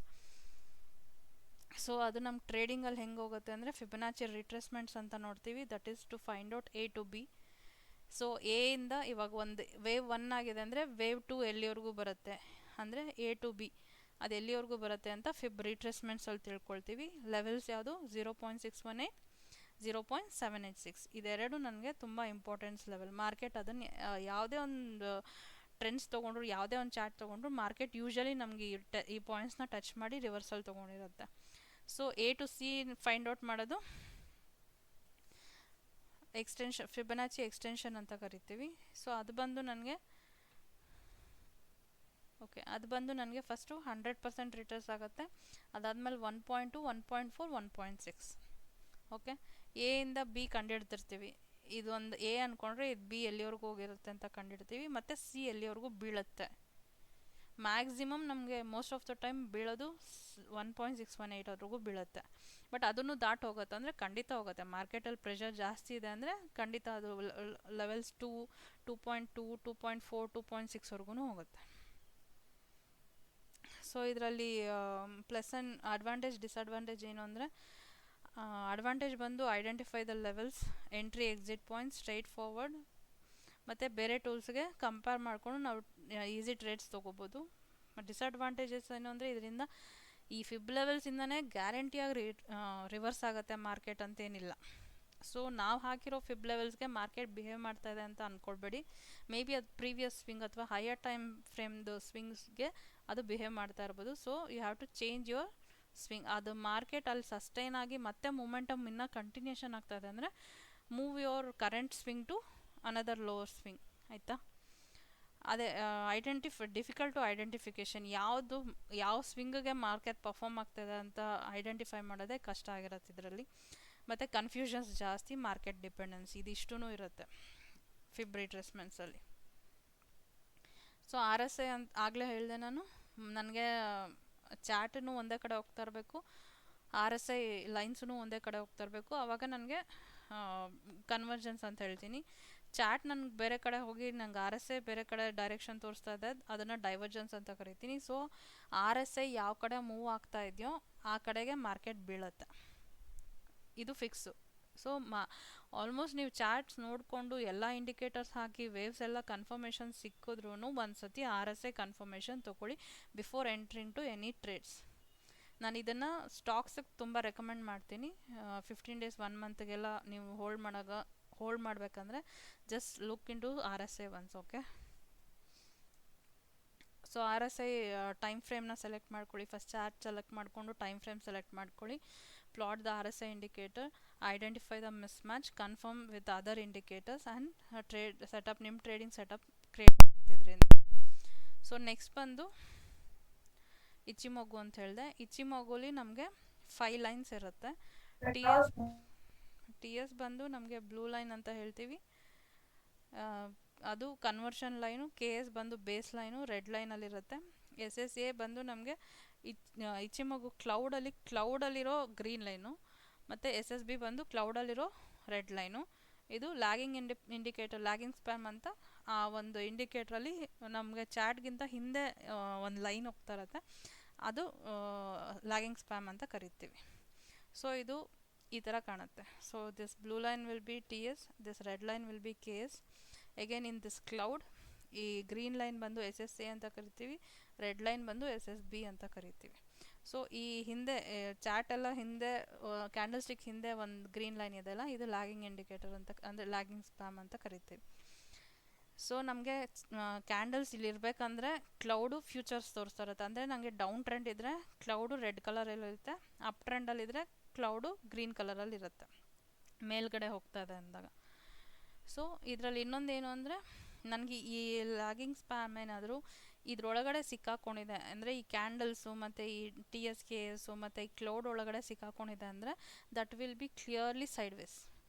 Speaker 1: So ಅದು ನಮ್ಮ ಟ್ರೇಡಿಂಗಲ್ಲಿ ಹೆಂಗೆ ಹೋಗುತ್ತೆ ಅಂದರೆ ಫಿಬೊನಾಚಿ ರಿಟ್ರೇಸ್ಮೆಂಟ್ಸ್ ಅಂತ ನೋಡ್ತೀವಿ. That is to find out A to B. So A ಇಂದ ಇವಾಗ ಒಂದು ವೇವ್ 1 ಆಗಿದೆ ಅಂದರೆ ವೇವ್ 2 ಎಲ್ಲಿವರೆಗೂ ಬರುತ್ತೆ ಅಂದರೆ ಎ ಟು ಬಿ ಅದು ಎಲ್ಲಿವರೆಗೂ ಬರುತ್ತೆ ಅಂತ ಫಿಬ್ ರಿಟ್ರೇಸ್ಮೆಂಟ್ಸಲ್ಲಿ ತಿಳ್ಕೊಳ್ತೀವಿ. ಲೆವೆಲ್ಸ್ ಯಾವುದು? 0.618, 0.786. ಇದೆರಡು ನನಗೆ ತುಂಬ ಇಂಪಾರ್ಟೆನ್ಸ್ ಲೆವೆಲ್. ಮಾರ್ಕೆಟ್ ಅದನ್ನು ಯಾವುದೇ ಒಂದು ಟ್ರೆಂಡ್ಸ್ ತೊಗೊಂಡ್ರು, ಯಾವುದೇ ಒಂದು ಚಾರ್ಟ್ ತೊಗೊಂಡ್ರು ಮಾರ್ಕೆಟ್ ಯೂಶಲಿ ನಮಗೆ ಈ ಪಾಯಿಂಟ್ಸ್ನ ಟಚ್ ಮಾಡಿ ರಿವರ್ಸಲ್ ತೊಗೊಂಡಿರುತ್ತೆ. So A to C find out ಮಾಡೋದು ಎಕ್ಸ್ಟೆನ್ಷನ್, ಫಿಬೊನಾಚಿ ಎಕ್ಸ್ಟೆನ್ಷನ್ ಅಂತ ಕರಿತೀವಿ. ಸೊ ಅದು ಬಂದು ನನಗೆ ಫಸ್ಟು 100% ರಿಟರ್ನ್ಸ್ ಆಗುತ್ತೆ. ಅದಾದಮೇಲೆ 1.2, 1.4, 1.6. ಓಕೆ, ಎ ಇಂದ ಬಿ ಕಂಡಿಡ್ತಿರ್ತೀವಿ. ಇದು ಒಂದು ಎ ಅಂದ್ಕೊಂಡ್ರೆ ಇದು ಬಿ ಎಲ್ಲಿವರೆಗೂ ಹೋಗಿರುತ್ತೆ ಅಂತ ಕಂಡಿಡ್ತೀವಿ, ಮತ್ತು ಸಿ ಎಲ್ಲಿವರೆಗೂ ಬೀಳುತ್ತೆ. ಮ್ಯಾಕ್ಸಿಮಮ್ ನಮಗೆ ಮೋಸ್ಟ್ ಆಫ್ ದ ಟೈಮ್ ಬೀಳೋದು 1.618ವರೆಗೂ ಬೀಳುತ್ತೆ. ಬಟ್ ಅದನ್ನು ದಾಟ್ ಹೋಗುತ್ತೆ ಅಂದರೆ ಖಂಡಿತ ಹೋಗುತ್ತೆ. ಮಾರ್ಕೆಟಲ್ಲಿ ಪ್ರೆಷರ್ ಜಾಸ್ತಿ ಇದೆ ಅಂದರೆ ಖಂಡಿತ ಅದು ಲೆವೆಲ್ಸ್ 2.2, 2.4, 2.6ವರೆಗೂ ಹೋಗುತ್ತೆ. ಸೊ ಇದರಲ್ಲಿ ಪ್ಲಸ್ ಆ್ಯಂಡ್ ಅಡ್ವಾಂಟೇಜ್, ಡಿಸಡ್ವಾಂಟೇಜ್ ಏನು ಅಂದರೆ, ಅಡ್ವಾಂಟೇಜ್ ಬಂದು identify the levels, entry exit points, straight forward, ಮತ್ತು ಬೇರೆ ಟೂಲ್ಸ್ಗೆ ಕಂಪೇರ್ ಮಾಡಿಕೊಂಡು ನಾವು ಈಸಿ ಟ್ರೇಡ್ಸ್ ತೊಗೋಬೋದು. ಡಿಸಡ್ವಾಂಟೇಜಸ್ ಏನು ಅಂದರೆ, ಇದರಿಂದ ಈ ಫಿಬ್ ಲೆವೆಲ್ಸಿಂದನೇ ಗ್ಯಾರಂಟಿಯಾಗಿ ರಿವರ್ಸ್ ಆಗುತ್ತೆ ಮಾರ್ಕೆಟ್ ಅಂತೇನಿಲ್ಲ. ಸೊ ನಾವು ಹಾಕಿರೋ ಫಿಬ್ ಲೆವೆಲ್ಸ್ಗೆ ಮಾರ್ಕೆಟ್ ಬಿಹೇವ್ ಮಾಡ್ತಾ ಇದೆ ಅಂತ ಅಂದ್ಕೊಳ್ಬೇಡಿ. ಮೇ ಬಿ ಅದು ಪ್ರೀವಿಯಸ್ ಸ್ವಿಂಗ್ ಅಥವಾ ಹೈಯರ್ ಟೈಮ್ ಫ್ರೇಮ್ದು ಸ್ವಿಂಗ್ಸ್ಗೆ ಅದು ಬಿಹೇವ್ ಮಾಡ್ತಾ ಇರ್ಬೋದು. So you have to change your swing. ಅದು ಮಾರ್ಕೆಟ್ ಅಲ್ಲಿ ಸಸ್ಟೈನ್ ಆಗಿ ಮತ್ತೆ ಮೂಮೆಂಟಮ್ ಇನ್ನೂ ಕಂಟಿನ್ಯೂಷನ್ ಆಗ್ತಾಯಿದೆ ಅಂದರೆ move your current swing to another lower swing. ಆಯಿತಾ? ಅದೇ ಡಿಫಿಕಲ್ಟ್ ಟು ಐಡೆಂಟಿಫಿಕೇಷನ್, ಯಾವ ಸ್ವಿಂಗ್ಗೆ ಮಾರ್ಕೆಟ್ ಪರ್ಫಾರ್ಮ್ ಆಗ್ತಾಯಿದೆ ಅಂತ ಐಡೆಂಟಿಫೈ ಮಾಡೋದೇ ಕಷ್ಟ ಆಗಿರುತ್ತೆ ಇದರಲ್ಲಿ. ಮತ್ತು ಕನ್ಫ್ಯೂಷನ್ಸ್ ಜಾಸ್ತಿ, ಮಾರ್ಕೆಟ್ ಡಿಪೆಂಡೆನ್ಸಿ, ಇದಿಷ್ಟೂ ಇರುತ್ತೆ ಫಿಬ್ ರಿಟ್ರೇಸ್ಮೆಂಟ್ಸಲ್ಲಿ. ಸೊ ಆರ್ ಎಸ್ ಐ ಅಂತ ಆಗಲೇ ಹೇಳಿದೆ ನಾನು, ನನಗೆ ಚಾರ್ಟನ್ನು ಒಂದೇ ಕಡೆ ಹೋಗ್ತಾ ಇರಬೇಕು, ಆರ್ ಎಸ್ ಐ ಲೈನ್ಸೂ ಒಂದೇ ಕಡೆ ಹೋಗ್ತಾ ಇರಬೇಕು. ಆವಾಗ ನನಗೆ ಕನ್ವರ್ಜೆನ್ಸ್ ಅಂತ ಹೇಳ್ತೀನಿ. ಚಾರ್ಟ್ ನನಗೆ ಬೇರೆ ಕಡೆ ಹೋಗಿ ನಂಗೆ ಆರ್ ಎಸ್ ಐ ಬೇರೆ ಕಡೆ ಡೈರೆಕ್ಷನ್ ತೋರಿಸ್ತಾ ಇದೆ, ಅದನ್ನು ಡೈವರ್ಜೆನ್ಸ್ ಅಂತ ಕರಿತೀನಿ. ಸೊ ಆರ್ ಎಸ್ ಐ ಯಾವ ಕಡೆ ಮೂವ್ ಆಗ್ತಾ ಇದೆಯೋ ಆ ಕಡೆಗೆ ಮಾರ್ಕೆಟ್ ಬೀಳುತ್ತೆ, ಇದು ಫಿಕ್ಸು. ಸೊ ಆಲ್ಮೋಸ್ಟ್ ನೀವು ಚಾರ್ಟ್ಸ್ ನೋಡಿಕೊಂಡು ಎಲ್ಲ ಇಂಡಿಕೇಟರ್ಸ್ ಹಾಕಿ ವೇವ್ಸ್ ಎಲ್ಲ ಕನ್ಫರ್ಮೇಷನ್ ಸಿಕ್ಕಿದ್ರೂ ಒಂದು ಸತಿ ಆರ್ ಎಸ್ ಐ ಕನ್ಫರ್ಮೇಷನ್ ತೊಗೊಳ್ಳಿ before entry into any trades. ನಾನು ಇದನ್ನು ಸ್ಟಾಕ್ಸಿಗೆ ತುಂಬ ರೆಕಮೆಂಡ್ ಮಾಡ್ತೀನಿ. 15 ಡೇಸ್ 1 ಮಂತ್ಗೆಲ್ಲ ನೀವು ಹೋಲ್ಡ್ ಮಾಡಬೇಕಂದ್ರೆ just look into R S I ones. Okay, so R S I time ಫ್ರೇಮ್ನ ಸೆಲೆಕ್ಟ್ ಮಾಡ್ಕೊಳ್ಳಿ. ಫಸ್ಟ್ ಚಾರ್ಟ್ ಸೆಲೆಕ್ಟ್ ಮಾಡಿಕೊಂಡು ಟೈಮ್ ಫ್ರೇಮ್ ಸೆಲೆಕ್ಟ್ ಮಾಡ್ಕೊಳ್ಳಿ. Plot the R S I indicator, identify the mismatch, confirm with other indicators and trade setup, ನಿಮ್ಮ trading setup create ಮಾಡ್ತಿದ್ರಿಂದ. So next ಬಂದು Ichimoku ಅಂತ ಹೇಳಿದೆ. ಇಚಿಮೊಗುಲಿ ನಮಗೆ 5 ಲೈನ್ಸ್ ಇರುತ್ತೆ. ಟಿ ಎಸ್ ಬಂದು ನಮಗೆ ಬ್ಲೂ ಲೈನ್ ಅಂತ ಹೇಳ್ತೀವಿ, ಅದು ಕನ್ವರ್ಷನ್ ಲೈನು. ಕೆ ಎಸ್ ಬಂದು ಬೇಸ್ ಲೈನು, ರೆಡ್ ಲೈನಲ್ಲಿರುತ್ತೆ. ಎಸ್ ಎಸ್ ಎ ಬಂದು ನಮಗೆ ಇಚಿಮೊಗು ಕ್ಲೌಡಲ್ಲಿರೋ ಗ್ರೀನ್ ಲೈನು, ಮತ್ತು ಎಸ್ ಎಸ್ ಬಿ ಬಂದು ಕ್ಲೌಡಲ್ಲಿರೋ ರೆಡ್ ಲೈನು. ಇದು ಲ್ಯಾಗಿಂಗ್ ಇಂಡಿಕೇಟರ್, ಲ್ಯಾಗಿಂಗ್ ಸ್ಪ್ಯಾಮ್ ಅಂತ ಆ ಒಂದು ಇಂಡಿಕೇಟ್ರಲ್ಲಿ ನಮಗೆ ಚಾರ್ಟ್ಗಿಂತ ಹಿಂದೆ ಒಂದು ಲೈನ್ ಹೋಗ್ತಾ ಇರುತ್ತೆ, ಅದು ಲ್ಯಾಗಿಂಗ್ ಸ್ಪ್ಯಾಮ್ ಅಂತ ಕರಿತೀವಿ. ಸೊ ಇದು ಈ ಥರ ಕಾಣುತ್ತೆ. So this blue line will be T S, this red line will be K S. Again in this cloud ಈ ಗ್ರೀನ್ ಲೈನ್ ಬಂದು ಎಸ್ ಎಸ್ ಎ ಅಂತ ಕರಿತೀವಿ, ರೆಡ್ ಲೈನ್ ಬಂದು ಎಸ್ ಎಸ್ ಬಿ ಅಂತ ಕರಿತೀವಿ. ಸೊ ಈ ಹಿಂದೆ ಚಾರ್ಟ್ ಎಲ್ಲ ಹಿಂದೆ ಕ್ಯಾಂಡಲ್ ಸ್ಟಿಕ್ ಹಿಂದೆ ಒಂದು ಗ್ರೀನ್ ಲೈನ್ ಇದೆಯಲ್ಲ, ಇದು ಲ್ಯಾಗಿಂಗ್ ಇಂಡಿಕೇಟರ್ ಅಂತ, ಅಂದರೆ ಲ್ಯಾಗಿಂಗ್ ಸ್ಪ್ಯಾಮ್ ಅಂತ ಕರಿತೀವಿ. ಸೊ ನಮಗೆ ಕ್ಯಾಂಡಲ್ಸ್ ಇಲ್ಲಿ ಇರಬೇಕಂದ್ರೆ ಕ್ಲೌಡು ಫ್ಯೂಚರ್ಸ್ ತೋರಿಸ್ತಾ ಇರುತ್ತೆ. ಅಂದರೆ ನನಗೆ ಡೌನ್ ಟ್ರೆಂಡ್ ಇದ್ದರೆ ಕ್ಲೌಡು ರೆಡ್ ಕಲರಲ್ಲಿರುತ್ತೆ, ಅಪ್ ಟ್ರೆಂಡಲ್ಲಿದ್ದರೆ ಕ್ಲೌಡು ಗ್ರೀನ್ ಕಲರಲ್ಲಿರುತ್ತೆ ಮೇಲ್ಗಡೆ ಹೋಗ್ತಾ ಇದೆ ಅಂದಾಗ. ಸೊ ಇದರಲ್ಲಿ ಇನ್ನೊಂದೇನು ಅಂದರೆ, ನನಗೆ ಈ ಲ್ಯಾಗಿಂಗ್ ಸ್ಪ್ಯಾಮ್ ಏನಾದರೂ ಇದ್ರೊಳಗಡೆ ಸಿಕ್ಕಾಕೊಂಡಿದೆ ಅಂದರೆ, ಈ ಕ್ಯಾಂಡಲ್ಸು ಮತ್ತು ಈ ಟಿ ಎಸ್ ಕೆ ಎಸ್ಸು ಮತ್ತು ಈ ಕ್ಲೌಡ್ ಒಳಗಡೆ ಸಿಕ್ಕಾಕೊಂಡಿದೆ ಅಂದರೆ that will be clearly sideways.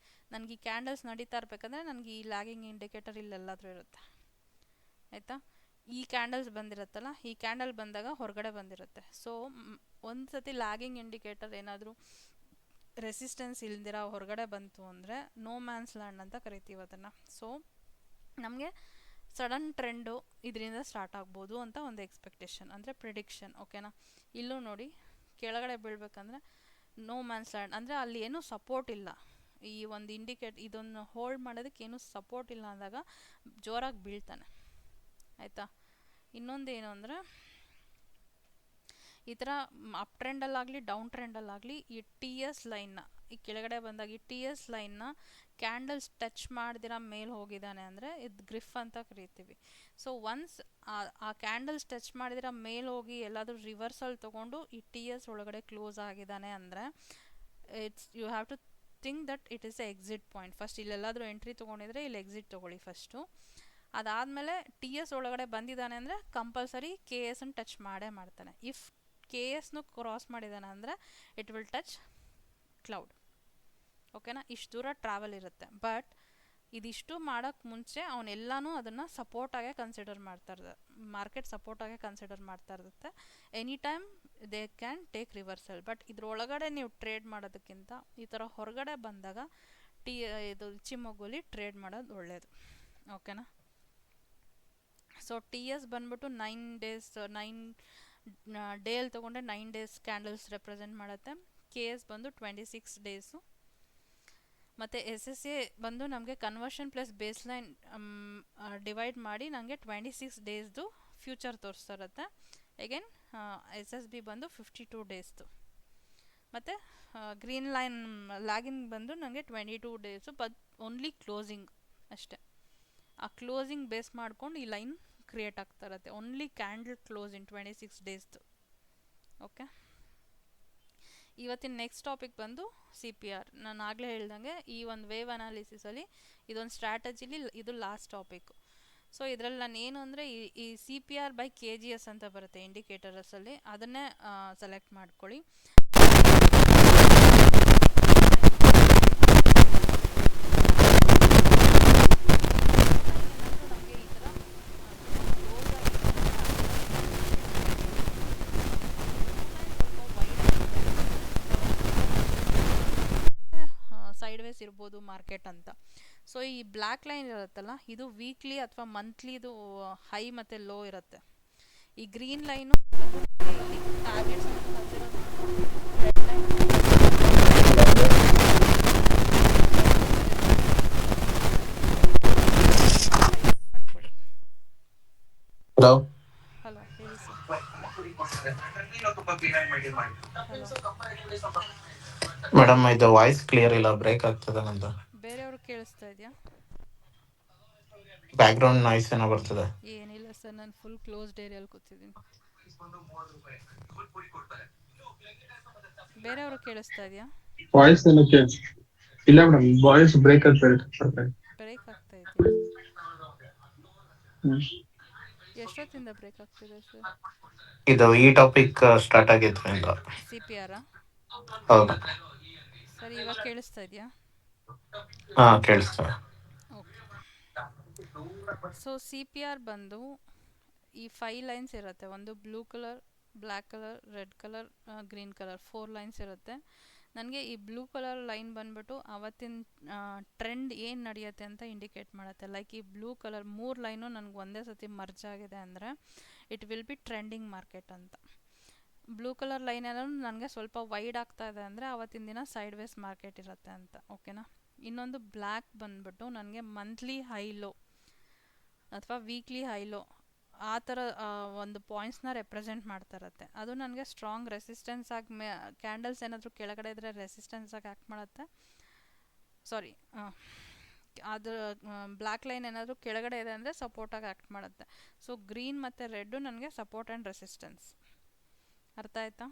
Speaker 1: ನನಗೆ ಈ ಕ್ಯಾಂಡಲ್ಸ್ ನಡೀತಾ ಇರಬೇಕಂದ್ರೆ ನನಗೆ ಈ ಲ್ಯಾಗಿಂಗ್ ಇಂಡಿಕೇಟರ್ ಇಲ್ಲೆಲ್ಲಾದರೂ ಇರುತ್ತೆ. ಆಯಿತಾ? ಈ ಕ್ಯಾಂಡಲ್ಸ್ ಬಂದಿರುತ್ತಲ್ಲ, ಈ ಕ್ಯಾಂಡಲ್ ಬಂದಾಗ ಹೊರಗಡೆ ಬಂದಿರುತ್ತೆ. ಸೊ ಒಂದು ಸತಿ ಲ್ಯಾಗಿಂಗ್ ಇಂಡಿಕೇಟರ್ ಏನಾದರೂ ರೆಸಿಸ್ಟೆನ್ಸ್ ಇಲ್ದಿರ ಹೊರಗಡೆ ಬಂತು ಅಂದರೆ ನೋ ಮ್ಯಾನ್ಸ್ ಲ್ಯಾಂಡ್ ಅಂತ ಕರಿತೀವಿ ಅದನ್ನು. ಸೊ ನಮಗೆ ಸಡನ್ ಟ್ರೆಂಡು ಇದರಿಂದ ಸ್ಟಾರ್ಟ್ ಆಗ್ಬೋದು ಅಂತ ಒಂದು ಎಕ್ಸ್ಪೆಕ್ಟೇಷನ್, ಅಂದರೆ ಪ್ರಿಡಿಕ್ಷನ್. ಓಕೆನಾ? ಇಲ್ಲೂ ನೋಡಿ, ಕೆಳಗಡೆ ಬೀಳಬೇಕಂದ್ರೆ ನೋ ಮ್ಯಾನ್ಸ್ ಲ್ಯಾಂಡ್ ಅಂದರೆ ಅಲ್ಲಿ ಏನೂ ಸಪೋರ್ಟ್ ಇಲ್ಲ. ಈ ಒಂದು ಇದನ್ನು ಹೋಲ್ಡ್ ಮಾಡೋದಕ್ಕೆ ಏನೂ ಸಪೋರ್ಟ್ ಇಲ್ಲ ಅಂದಾಗ ಜೋರಾಗಿ ಬೀಳ್ತಾನೆ. ಆಯಿತಾ? ಇನ್ನೊಂದೇನು ಅಂದರೆ, ಈ ಥರ ಅಪ್ ಟ್ರೆಂಡಲ್ಲಾಗಲಿ ಡೌನ್ ಟ್ರೆಂಡಲ್ಲಾಗಲಿ ಈ ಟಿ ಎಸ್ ಲೈನ್ನ ಈ ಕೆಳಗಡೆ ಬಂದಾಗ ಈ ಟಿ ಎಸ್ ಲೈನ್ನ ಕ್ಯಾಂಡಲ್ಸ್ ಟಚ್ ಮಾಡ್ದಿರ ಮೇಲೆ ಹೋಗಿದ್ದಾನೆ ಅಂದರೆ ಇದು ಗ್ರಿಫ್ ಅಂತ ಕರಿತೀವಿ. ಸೊ ಒನ್ಸ್ ಆ ಕ್ಯಾಂಡಲ್ಸ್ ಟಚ್ ಮಾಡಿದಿರ ಮೇಲೆ ಹೋಗಿ ಎಲ್ಲಾದರೂ ರಿವರ್ಸಲ್ ತೊಗೊಂಡು ಈ ಟಿ ಎಸ್ ಒಳಗಡೆ ಕ್ಲೋಸ್ ಆಗಿದ್ದಾನೆ ಅಂದರೆ you have to think that it is a exit point. First ಇಲ್ಲೆಲ್ಲಾದರೂ ಎಂಟ್ರಿ ತೊಗೊಂಡಿದ್ರೆ ಇಲ್ಲಿ ಎಕ್ಸಿಟ್ ತೊಗೊಳ್ಳಿ ಫಸ್ಟು. ಅದಾದಮೇಲೆ ಟಿ ಎಸ್ ಒಳಗಡೆ ಬಂದಿದ್ದಾನೆ ಅಂದರೆ ಕಂಪಲ್ಸರಿ ಕೆ ಎಸ್ನ ಟಚ್ ಮಾಡೇ ಮಾಡ್ತಾನೆ. ಇಫ್ ಕೆ ಎಸ್ನು ಕ್ರಾಸ್ ಮಾಡಿದ್ದಾನೆ ಅಂದರೆ ಇಟ್ ವಿಲ್ ಟಚ್ ಕ್ಲೌಡ್. ಓಕೆನಾ, ಇಷ್ಟು ದೂರ ಟ್ರಾವೆಲ್ ಇರುತ್ತೆ. ಬಟ್ ಇದಿಷ್ಟು ಮಾಡೋಕ್ಕೆ ಮುಂಚೆ ಅವನೆಲ್ಲನೂ ಅದನ್ನು ಸಪೋರ್ಟಾಗೆ ಕನ್ಸಿಡರ್ ಮಾಡ್ತಾ ಇರ್ತಾರೆ, ಮಾರ್ಕೆಟ್ ಸಪೋರ್ಟಾಗೆ ಕನ್ಸಿಡರ್ ಮಾಡ್ತಾ ಇರುತ್ತೆ. Any time they can take reversal. But ಇದ್ರೊಳಗಡೆ ನೀವು ಟ್ರೇಡ್ ಮಾಡೋದಕ್ಕಿಂತ ಈ ಥರ ಹೊರಗಡೆ ಬಂದಾಗ ಇದು ಚಿಮ್ಮಗುಲಿ ಟ್ರೇಡ್ ಮಾಡೋದು ಒಳ್ಳೆಯದು. ಓಕೆನಾ. ಸೊ ಟಿ ಎಸ್ ಬಂದ್ಬಿಟ್ಟು 9 days 9 ಡೇಯಲ್ಲಿ ತೊಗೊಂಡ್ರೆ 9 days ಕ್ಯಾಂಡಲ್ಸ್ ರೆಪ್ರೆಸೆಂಟ್ ಮಾಡುತ್ತೆ. ಕೆ ಎಸ್ ಬಂದು 26 days. ಮತ್ತು ಎಸ್ ಎಸ್ ಎ ಬಂದು ನಮಗೆ conversion plus base line divide ಮಾಡಿ ನನಗೆ 26 daysದು ಫ್ಯೂಚರ್ ತೋರಿಸ್ತಾ ಇರುತ್ತೆ. ಅಗೇನ್ ಎಸ್ ಎಸ್ ಬಿ ಬಂದು 52 daysದು. ಮತ್ತು ಗ್ರೀನ್ ಲೈನ್ ಲ್ಯಾಗಿನ್ ಬಂದು ನನಗೆ 22 days, ಬಟ್ ಓನ್ಲಿ ಕ್ಲೋಸಿಂಗ್ ಅಷ್ಟೇ. ಆ ಕ್ಲೋಸಿಂಗ್ ಬೇಸ್ ಮಾಡ್ಕೊಂಡು ಈ ಲೈನ್ ಕ್ರಿಯೇಟ್ ಆಗ್ತಾ ಇರುತ್ತೆ. ಓನ್ಲಿ ಕ್ಯಾಂಡಲ್ ಕ್ಲೋಸ್ ಇನ್ 26 daysದು. ಓಕೆ, ಇವತ್ತಿನ ನೆಕ್ಸ್ಟ್ ಟಾಪಿಕ್ ಬಂದು ಸಿ ಪಿ ಆರ್. ನಾನು ಆಗಲೇ ಹೇಳ್ದಂಗೆ ಈ ಒಂದು ವೇವ್ ಅನಾಲಿಸಿಸಲ್ಲಿ ಇದೊಂದು ಸ್ಟ್ರಾಟಜಿಲಿ ಇದು ಲಾಸ್ಟ್ ಟಾಪಿಕ್ಕು. ಸೊ ಇದರಲ್ಲಿ ನಾನು ಏನು ಅಂದರೆ ಈ C P R by K G S ಅಂತ ಬರುತ್ತೆ ಇಂಡಿಕೇಟರ್ಸಲ್ಲಿ, ಅದನ್ನೇ ಸೆಲೆಕ್ಟ್ ಮಾಡ್ಕೊಳ್ಳಿ. ಸೈಡ್ ವೇಸ್ ಇರ್ಬೋದು ಮಾರ್ಕೆಟ್ ಅಂತ. ಸೊ ಈ ಬ್ಲ್ಯಾಕ್ ಲೈನ್ ಇರುತ್ತಲ್ಲ, ಇದು ವೀಕ್ಲಿ ಅಥವಾ ಮಂತ್ಲಿದು ಹೈ ಮತ್ತು ಲೋ ಇರುತ್ತೆ. ಈ green line targets red line ಮಾಡ್ಕೊಳ್ಳಿ.
Speaker 2: ಹಲೋ
Speaker 1: ಹಲೋ, ಹೇಳಿ ಸರ್.
Speaker 2: ಮೇಡಮ್, ಇದು ವಾಯ್ಸ್ ಕ್ಲಿಯರ್ ಇಲ್ಲ, ಬ್ರೇಕ್ ಆಗ್ತದೆ ನಂದು.
Speaker 1: ಬೇರೆಯವ್ರು ಕೇಳಿಸ್ತಾ ಇದೆಯಾ?
Speaker 2: ಬ್ಯಾಕ್ ಗ್ರೌಂಡ್ ನಾಯ್ಸ್ ಏನೋ ಬರ್ತದೆ.
Speaker 1: ಏನಿಲ್ಲ ಸರ್, ನಾನು ಫುಲ್ ಕ್ಲೋಸ್ಡ್ ಏರಿಯಲ್ಲಿ ಕೂತಿದ್ದೀನಿ. ಬೇರೆಯವರು ಕೇಳಿಸ್ತಾ ಇದೆಯಾ?
Speaker 3: ವಾಯ್ಸ್ ಏನು ಇಲ್ಲ ಮೇಡಮ್, ವಾಯ್ಸ್ ಬ್ರೇಕ್ ಆಗ್ತಾ
Speaker 1: ಬ್ರೇಕ್ ಆಗ್ತಾ ಇದೆಯಾ? ಎಷ್ಟೊತ್ತಿಂದ ಬ್ರೇಕ್ ಆಗ್ತಿದೆ ಸರ್?
Speaker 2: ಇದು ಈ ಟಾಪಿಕ್ ಸ್ಟಾರ್ಟ್ ಆಗಿತ್ತು ಅಂತ.
Speaker 1: C P R?
Speaker 2: ಹೌದು
Speaker 1: ಸರಿ, ಇವಾಗ ಕೇಳಿಸ್ತಾ ಇದೆಯಾ?
Speaker 2: ಹಾ, ಕೇಳಿಸ್ತದೆ.
Speaker 1: Okay. So C P R ಬಂದು ಈ 5 ಲೈನ್ಸ್ ಇರುತ್ತೆ. ಒಂದು blue colour, black colour, red colour, green colour, 4 lines ಇರುತ್ತೆ. ನನಗೆ ಈ ಬ್ಲೂ ಕಲರ್ ಲೈನ್ ಬಂದ್ಬಿಟ್ಟು ಆವತ್ತಿನ ಟ್ರೆಂಡ್ ಏನು ನಡೆಯುತ್ತೆ ಅಂತ ಇಂಡಿಕೇಟ್ ಮಾಡುತ್ತೆ. ಲೈಕ್ ಈ ಬ್ಲೂ ಕಲರ್ 3 ಲೈನು ನನಗೆ ಒಂದೇ ಸತಿ ಮರ್ಜ್ ಆಗಿದೆ ಅಂದರೆ it will be trending market ಅಂತ. ಬ್ಲೂ ಕಲರ್ ಲೈನ್ ಏನಾದ್ರು ನನಗೆ ಸ್ವಲ್ಪ ವೈಡ್ ಆಗ್ತಾ ಇದೆ ಅಂದರೆ ಆವತ್ತಿನ ದಿನ ಸೈಡ್ ವೇಸ್ ಮಾರ್ಕೆಟ್ ಇರುತ್ತೆ ಅಂತ. ಓಕೆನಾ. ಇನ್ನೊಂದು ಬ್ಲ್ಯಾಕ್ ಬಂದ್ಬಿಟ್ಟು ನನಗೆ ಮಂತ್ಲಿ ಹೈಲೋ ಅಥವಾ ವೀಕ್ಲಿ ಹೈಲೋ ಆ ಥರ ಒಂದು ಪಾಯಿಂಟ್ಸ್ನ ರೆಪ್ರೆಸೆಂಟ್ ಮಾಡ್ತಾ ಇರುತ್ತೆ. ಅದು ನನಗೆ ಸ್ಟ್ರಾಂಗ್ ರೆಸಿಸ್ಟೆನ್ಸ್ ಆಗಿ ಕ್ಯಾಂಡಲ್ಸ್ ಏನಾದರೂ ಕೆಳಗಡೆ ಇದ್ದರೆ ರೆಸಿಸ್ಟೆನ್ಸ್ ಆಗಿ ಆ್ಯಕ್ಟ್ ಮಾಡುತ್ತೆ. ಸಾರಿ, ಅದು ಬ್ಲ್ಯಾಕ್ ಲೈನ್ ಏನಾದರೂ ಕೆಳಗಡೆ ಇದೆ ಅಂದರೆ ಸಪೋರ್ಟಾಗಿ ಆ್ಯಕ್ಟ್ ಮಾಡುತ್ತೆ. ಸೊ ಗ್ರೀನ್ ಮತ್ತು ರೆಡ್ಡು ನನಗೆ ಸಪೋರ್ಟ್ ಆ್ಯಂಡ್ ರೆಸಿಸ್ಟೆನ್ಸ್. ಅರ್ಥ ಆಯ್ತಾ?